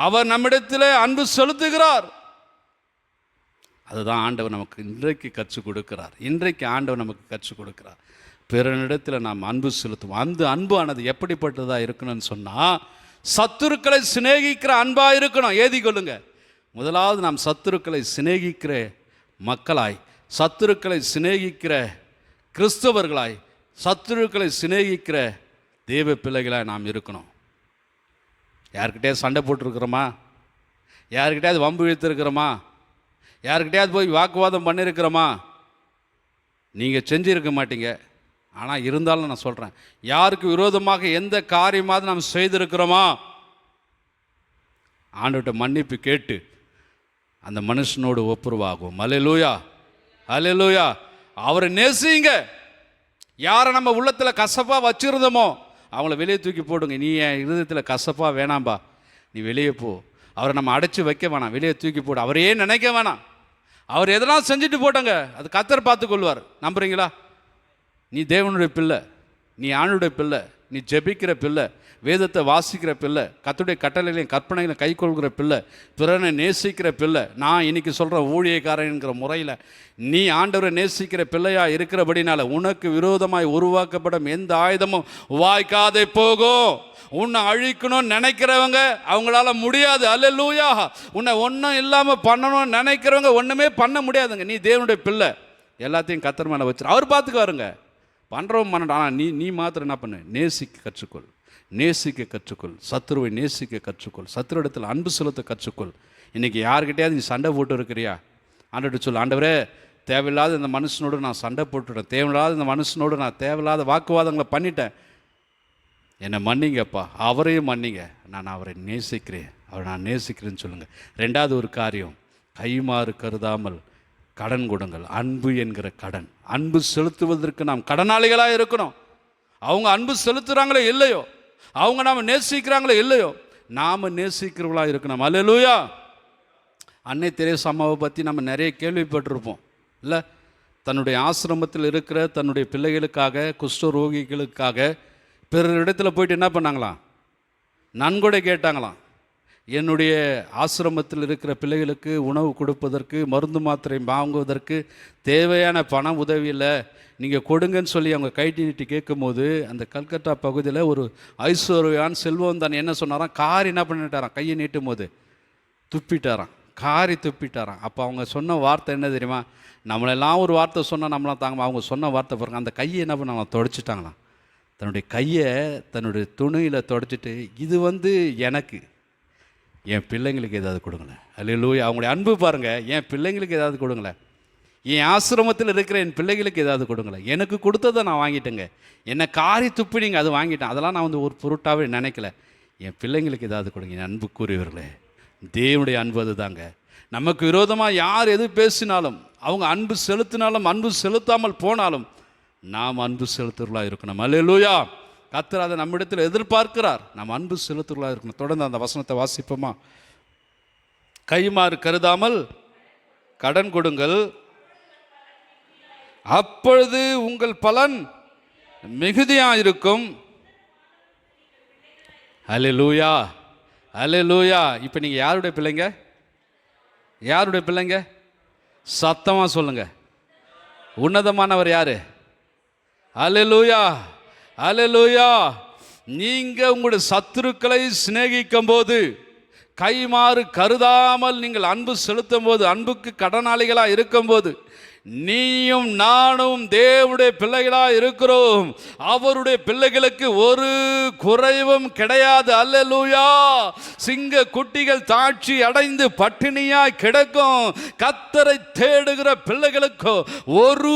அவர் நம்மிடத்தில் அன்பு செலுத்துகிறார். அதுதான் ஆண்டவர் நமக்கு இன்றைக்கு கற்றுக் கொடுக்கிறார். பிறனிடத்தில் நாம் அன்பு செலுத்துவோம். அந்த அன்பானது எப்படிப்பட்டதாக இருக்கணும்னு சொன்னால், சத்துருக்களை சிநேகிக்கிற அன்பாக இருக்கணும். ஏதி கொள்ளுங்க, முதலாவது நாம் சத்துருக்களை சிநேகிக்கிற மக்களாய், சத்துருக்களை சிநேகிக்கிற கிறிஸ்தவர்களாய், சத்துருக்களை சிநேகிக்கிற தேவ பிள்ளைகளாய் நாம் இருக்கணும். யார்கிட்டயாவது சண்டை போட்டிருக்கிறோமா, யார்கிட்டயாவது வம்பு இழுத்துருக்கிறோமா, யார்கிட்டயாவது போய் வாக்குவாதம் பண்ணியிருக்கிறோமா? நீங்கள் செஞ்சுருக்க மாட்டீங்க. ஆனால் இருந்தாலும் நான் சொல்கிறேன், யாருக்கு விரோதமாக எந்த காரியமாவது நாம் செய்திருக்கிறோமா, ஆண்டவர்கிட்ட மன்னிப்பு கேட்டு அந்த மனுஷனோடு ஒப்புரவாகும். அல்லேலூயா. அவரை நேசிங்க. யாரை நம்ம உள்ளத்தில் கசப்பாக வச்சுருந்தோமோ அவங்கள வெளியே தூக்கி போடுங்க. நீ என் இருதயத்தில் கசப்பாக வேணாம்பா, நீ வெளியே போ. அவரை நம்ம அடைச்சி வைக்க வேணாம், வெளியே தூக்கி போடு. அவரையே நினைக்க வேணாம். அவர் எதெல்லாம் செஞ்சுட்டு போட்டோங்க, அது கர்த்தர் பார்த்து கொள்வார். நம்புறீங்களா? நீ தேவனுடைய பிள்ளை, நீ ஆணுடைய பிள்ளை, நீ ஜெபிக்கிற பிள்ளை, வேதத்தை வாசிக்கிற பிள்ளை, கர்த்தருடைய கட்டளைகளையும் கற்பனைகளையும் கை கொள்கிற பிள்ளை, பிறனை நேசிக்கிற பிள்ளை. நான் இன்னைக்கு சொல்கிற ஊழியக்காரங்கிற முறையில் நீ ஆண்டவரை நேசிக்கிற பிள்ளையாக இருக்கிறபடினால உனக்கு விரோதமாய் உருவாக்கப்படும் எந்த ஆயுதமும் வாய்க்காதே போகும். உன்னை அழிக்கணும்னு நினைக்கிறவங்க அவங்களால முடியாது. அல்லேலூயா. உன்னை ஒன்றும் இல்லாமல் பண்ணணும்னு நினைக்கிறவங்க ஒன்றுமே பண்ண முடியாதுங்க. நீ தேவனுடைய பிள்ளை, எல்லாத்தையும் கர்த்தர் மேலே வச்சிரு, அவர் பார்த்துக்குவாருங்க. பண்ணுறவன் பண்ண. ஆனால் நீ மாத்திரம் என்ன பண்ணு, நேசிக்க கற்றுக்கொள், நேசிக்க கற்றுக்கொள், சத்துருவை நேசிக்க கற்றுக்கொள், சத்துரு இடத்துல அன்பு செலுத்த கற்றுக்கொள். இன்றைக்கி யாருக்கிட்டையாவது நீ சண்டை போட்டு இருக்கிறியா, ஆண்டவர்கிட்ட சொல்லு, ஆண்டவரே தேவையில்லாத இந்த மனுஷனோடு நான் சண்டை போட்டுட்டேன், தேவையில்லாத இந்த மனுஷனோடு நான் தேவையில்லாத வாக்குவாதங்களை பண்ணிட்டேன், என்னை மன்னிங்கப்பா, அவரையும் மன்னிங்க, நான் அவரை நேசிக்கிறேன், அவரை நான் நேசிக்கிறேன்னு சொல்லுங்கள். ரெண்டாவது ஒரு காரியம், கைமாறு கருதாமல் கடன் கொடுங்கள். அன்பு என்கிற கடன், அன்பு செலுத்துவதற்கு நாம் கடனாளிகளாக இருக்கணும். அவங்க அன்பு செலுத்துகிறாங்களோ இல்லையோ, அவங்க நாம் நேசிக்கிறாங்களோ இல்லையோ, நாம் நேசிக்கிறவர்களாக இருக்கணும். அல்லேலூயா. அன்னை தெரேசா அம்மாவை பற்றி நம்ம நிறைய கேள்விப்பட்டிருப்போம் இல்லை? தன்னுடைய ஆசிரமத்தில் இருக்கிற தன்னுடைய பிள்ளைகளுக்காக, குஷ்டரோகிகளுக்காக பிறரிடத்தில் போயிட்டு என்ன பண்ணாங்களாம், நன்கொடை கேட்டாங்களாம். என்னுடைய ஆசிரமத்தில் இருக்கிற பிள்ளைகளுக்கு உணவு கொடுப்பதற்கு, மருந்து மாத்திரை வாங்குவதற்கு தேவையான பண உதவியில் நீங்கள் கொடுங்கன்னு சொல்லி அவங்க கை நீட்டி கேட்கும்போது, அந்த கல்கத்தா பகுதியில் ஒரு ஐஸ்வர்யான் செல்வம் என்ன சொன்னாராம், கார் என்ன பண்ணிட்டாராம், கையை நீட்டும் போது துப்பிட்டாராம், காரி துப்பிட்டாராம். அப்போ அவங்க சொன்ன வார்த்தை என்ன தெரியுமா, நம்மளெல்லாம் ஒரு வார்த்தை சொன்னால் நம்மளாம் தாங்க, அவங்க சொன்ன வார்த்தை பாருங்க, அந்த கையை என்ன பண்ணாங்க, தொடச்சிட்டாங்களாம். தன்னுடைய கையை தன்னுடைய துணியில் தொடச்சிட்டு, இது எனக்கு, என் பிள்ளைங்களுக்கு ஏதாவது கொடுங்களேன். அல்லேலூயா. அவங்களுடைய அன்பு பாருங்கள், என் பிள்ளைங்களுக்கு ஏதாவது கொடுங்களேன், என் ஆசிரமத்தில் இருக்கிற என் பிள்ளைகளுக்கு ஏதாவது கொடுங்களேன், எனக்கு கொடுத்ததை நான் வாங்கிட்டேங்க, என்னை காரி துப்பி நீங்கள் அது வாங்கிட்டேன், அதெல்லாம் நான் ஒரு பொருட்டாகவே நினைக்கல, என் பிள்ளைங்களுக்கு ஏதாவது கொடுங்க. என் அன்பு கூறியவர்களே, தேவனுடைய அன்பு அது தாங்க. நமக்கு விரோதமாக யார் எது பேசினாலும், அவங்க அன்பு செலுத்தினாலும் அன்பு செலுத்தாமல் போனாலும், நாம் அன்பு செலுத்துவர்களாக இருக்கணும். அல்லேலூயா. கர்த்தர் அதை நம்மிடத்தில் எதிர்பார்க்கிறார், நாம் அன்பு செலுத்துவர்களாக இருக்கணும். தொடர்ந்து அந்த வசனத்தை வாசிப்போமா? கைமாறு கருதாமல் கடன் கொடுங்கள், அப்பொழுது உங்கள் பலன் மிகுதியாக இருக்கும். அல்லேலூயா, அல்லேலூயா. இப்போ நீங்கள் யாருடைய பிள்ளைங்க, யாருடைய பிள்ளைங்க? சத்தமாக சொல்லுங்க. உன்னதமானவர் யாரு? அல்லேலூயா, அல்லேலூயா. நீங்கள் உங்களுடைய சத்துருக்களை சிநேகிக்கும் போது, கைமாறு கருதாமல் நீங்கள் அன்பு செலுத்தும் போது, அன்புக்கு கடனாளிகளாக இருக்கும்போது, நீயும் நானும் தேவனுடைய பிள்ளைகளாக இருக்கிறோம். அவருடைய பிள்ளைகளுக்கு ஒரு குறைவும் கிடையாது. அல்லேலூயா. சிங்க குட்டிகள் தாட்சி அடைந்து பட்டினியாய் கிடக்கும். கர்த்தரை தேடுகிற பிள்ளைகளுக்கு ஒரு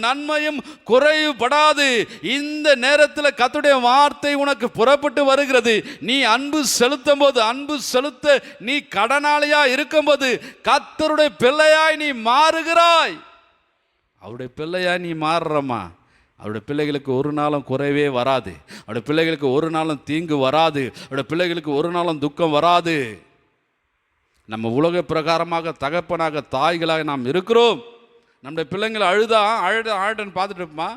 நன்மையும் குறைவுபடாது. இந்த நேரத்தில் கர்த்தருடைய வார்த்தை உனக்கு புறப்பட்டு வருகிறது. நீ அன்பு செலுத்தும் போது, அன்பு செலுத்த நீ கடனாளியா இருக்கும்போது, கர்த்தருடைய பிள்ளையாய் நீ மாறுகிறாய். அவருடைய பிள்ளையா நீ மாறுறம்மா, அவருடைய பிள்ளைகளுக்கு ஒரு நாளும் குறைவே வராது, அவருடைய பிள்ளைகளுக்கு ஒரு நாளும் தீங்கு வராது, அவருடைய பிள்ளைகளுக்கு ஒரு நாளும் துக்கம் வராது. நம்ம உலக பிரகாரமாக தகப்பனாக தாய்களாக நாம் இருக்கிறோம். நம்முடைய பிள்ளைங்களை அழுடன்னு பார்த்துட்டு இருப்போமா?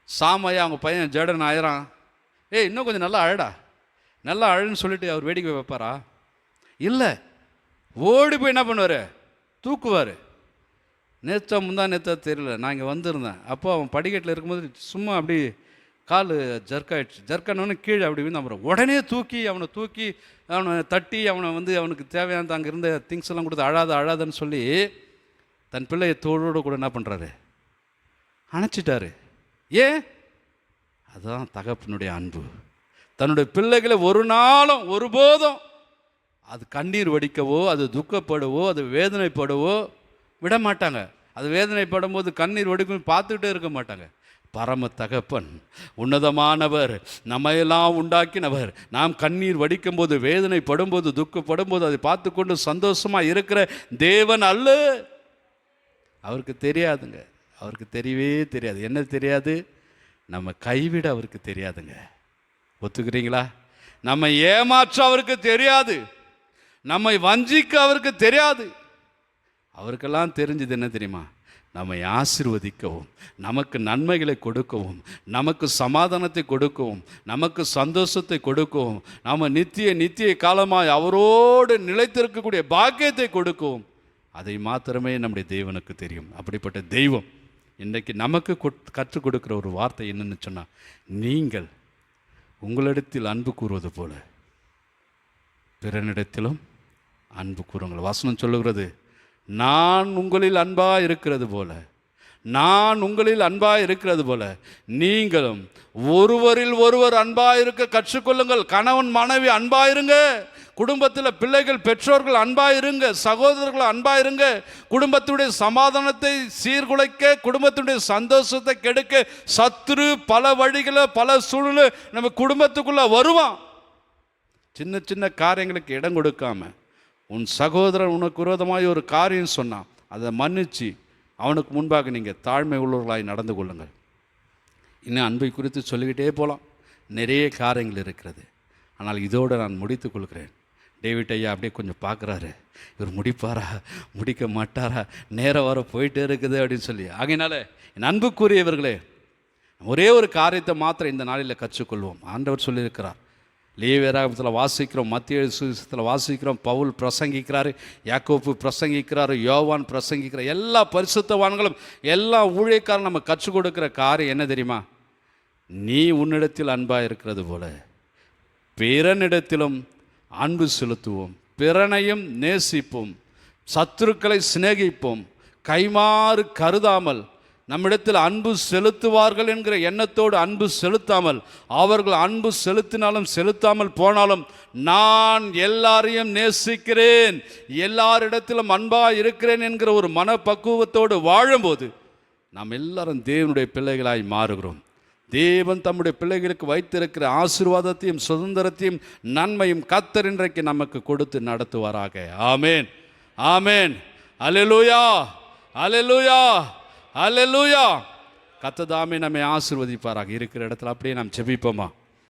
சாமையா அவங்க பையன் ஜேடன் ஆயிரான், இன்னும் கொஞ்சம் நல்லா அழடா, நல்லா அழுன்னு சொல்லிட்டு அவர் வேடிக்கை வைப்பாரா? இல்லை, ஓடி போய் என்ன பண்ணுவார், தூக்குவார். முந்தா நேற்றா தெரியல, நான் இங்கே வந்திருந்தேன். அப்போ அவன் படிக்கட்டில் இருக்கும்போது சும்மா அப்படி கால் ஜர்க்காயிடுச்சு. ஜர்க்கானவனு கீழே அப்படி வந்து அப்புறம் உடனே அவனை தூக்கி அவனை தட்டி அவனுக்கு தேவையான அங்கே இருந்த திங்ஸ் எல்லாம் கொடுத்து அழாதன்னு சொல்லி தன் பிள்ளையை தோளோடு கூட என்ன பண்ணுறாரு, அணைச்சிட்டாரு. ஏன்? அதுதான் தகப்பனுடைய அன்பு. தன்னுடைய பிள்ளைகளை ஒரு நாளும் ஒருபோதும் அது கண்ணீர் வடிக்கவோ, அது துக்கப்படவோ, அது வேதனைப்படவோ விட மாட்டாங்க. அது வேதனைப்படும் போது கண்ணீர் வடிக்கும் பார்த்துக்கிட்டே இருக்க மாட்டாங்க. பரம தகப்பன், உன்னதமானவர், நம்மையெல்லாம் உண்டாக்கினவர், நாம் கண்ணீர் வடிக்கும் போது, வேதனைப்படும் போது, துக்கப்படும் போது அதை பார்த்து கொண்டு சந்தோஷமாக இருக்கிற தேவன் அல்ல. அவருக்கு தெரியாதுங்க, அவருக்கு தெரியவே தெரியாது. என்ன தெரியாது? நம்ம கைவிட அவருக்கு தெரியாதுங்க. ஒத்துக்கிறீங்களா? நம்ம ஏமாற்ற அவருக்கு தெரியாது, நம்மை வஞ்சிக்க அவருக்கு தெரியாது. அவருக்கெல்லாம் தெரிஞ்சது என்ன தெரியுமா? நம்மை ஆசீர்வதிக்கவும், நமக்கு நன்மைகளை கொடுக்கவும், நமக்கு சமாதானத்தை கொடுக்கவும், நமக்கு சந்தோஷத்தை கொடுக்கவும், நாம் நித்திய காலமாய் அவரோடு நிலைத்திருக்கக்கூடிய பாக்கியத்தை கொடுக்கவும், அதை மாத்திரமே நம்முடைய தேவனுக்கு தெரியும். அப்படிப்பட்ட தெய்வம் இன்றைக்கு நமக்கு கற்றுக் கொடுக்குற ஒரு வார்த்தை என்னன்னு சொன்னால், நீங்கள் உங்களிடத்தில் அன்பு கூறுவது போல பிறனிடத்திலும் அன்பு கூறுங்கள். வசனம் சொல்லுகிறது, நான் உங்களில் அன்பாக இருக்கிறது போல நான் உங்களில் அன்பாய் இருக்கிறது போல நீங்களும் ஒருவரில் ஒருவர் அன்பாய் இருக்க கற்றுக்கொள்ளுங்கள். கணவன் மனைவி அன்பாயிருங்க, குடும்பத்தில் பிள்ளைகள் பெற்றோர்கள் அன்பாயிருங்க, சகோதரர்கள் அன்பாயிருங்க. குடும்பத்துடைய சமாதானத்தை சீர்குலைக்க, குடும்பத்துடைய சந்தோஷத்தை கெடுக்க சத்துரு பல வழிகளில் பல சூழ்நிலை நம்ம குடும்பத்துக்குள்ள வருவான். சின்ன சின்ன காரியங்களுக்கு இடம் கொடுக்காம, உன் சகோதரன் உனக்கு விரோதமாய் ஒரு காரியம் சொன்னான், அதை மன்னிச்சு அவனுக்கு முன்பாக நீங்கள் தாழ்மை உள்ளவர்களாய் நடந்து கொள்ளுங்கள். இன்னும் அன்பை குறித்து சொல்லிக்கிட்டே போகலாம், நிறைய காரியங்கள் இருக்கிறது. ஆனால் இதோடு நான் முடித்து கொள்கிறேன். டேவிட் ஐயா அப்படியே கொஞ்சம் பார்க்குறாரு, இவர் முடிப்பாரா முடிக்க மாட்டாரா, நேரம் வர போயிட்டே இருக்குது அப்படின்னு சொல்லி. ஆகையினால என் அன்புக்குரியவர்களே, ஒரே ஒரு காரியத்தை மாத்திரம் இந்த நாளில் கற்றுக்கொள்வோம். ஆண்டவர் சொல்லியிருக்கிறார். லேவியராகமத்தில் வாசிக்கிறோம், மத்திய சுவிசேஷத்தில் வாசிக்கிறோம், பவுல் பிரசங்கிக்கிறாரு, யாக்கோப்பு பிரசங்கிக்கிறாரு, யோவான் பிரசங்கிக்கிறார். எல்லா பரிசுத்தவான்களும் எல்லா ஊழியக்காரரும் நம்ம கற்றுக் கொடுக்குற காரியம் என்ன தெரியுமா? நீ உன்னிடத்தில் அன்பாக இருக்கிறது போல பிறனிடத்திலும் அன்பு செலுத்துவோம், பிறனையும் நேசிப்போம், சத்துருக்களை சிநேகிப்போம், கைமாறு கருதாமல் நம்மிடத்தில் அன்பு செலுத்துவார்கள் என்கிற எண்ணத்தோடு அன்பு செலுத்தாமல், அவர்கள் அன்பு செலுத்தினாலும் செலுத்தாமல் போனாலும் நான் எல்லாரையும் நேசிக்கிறேன், எல்லாரிடத்திலும் அன்பாக இருக்கிறேன் என்கிற ஒரு மனப்பக்குவத்தோடு வாழும்போது நாம் எல்லாரும் தேவனுடைய பிள்ளைகளாய் மாறுகிறோம். தேவன் தம்முடைய பிள்ளைகளுக்கு வைத்திருக்கிற ஆசீர்வாதத்தையும் சுதந்திரத்தையும் நன்மையும் கர்த்தர் இன்றைக்கு நமக்கு கொடுத்து நடத்துவாராக. ஆமேன், ஆமேன். அல்லேலூயா, அல்லேலூயா, அல்லேலூயா. கர்த்தர் தாமே நம்மை ஆசீர்வதிப்பாராக. இருக்கிற இடத்துல அப்படியே நாம் ஜெபிப்போமா?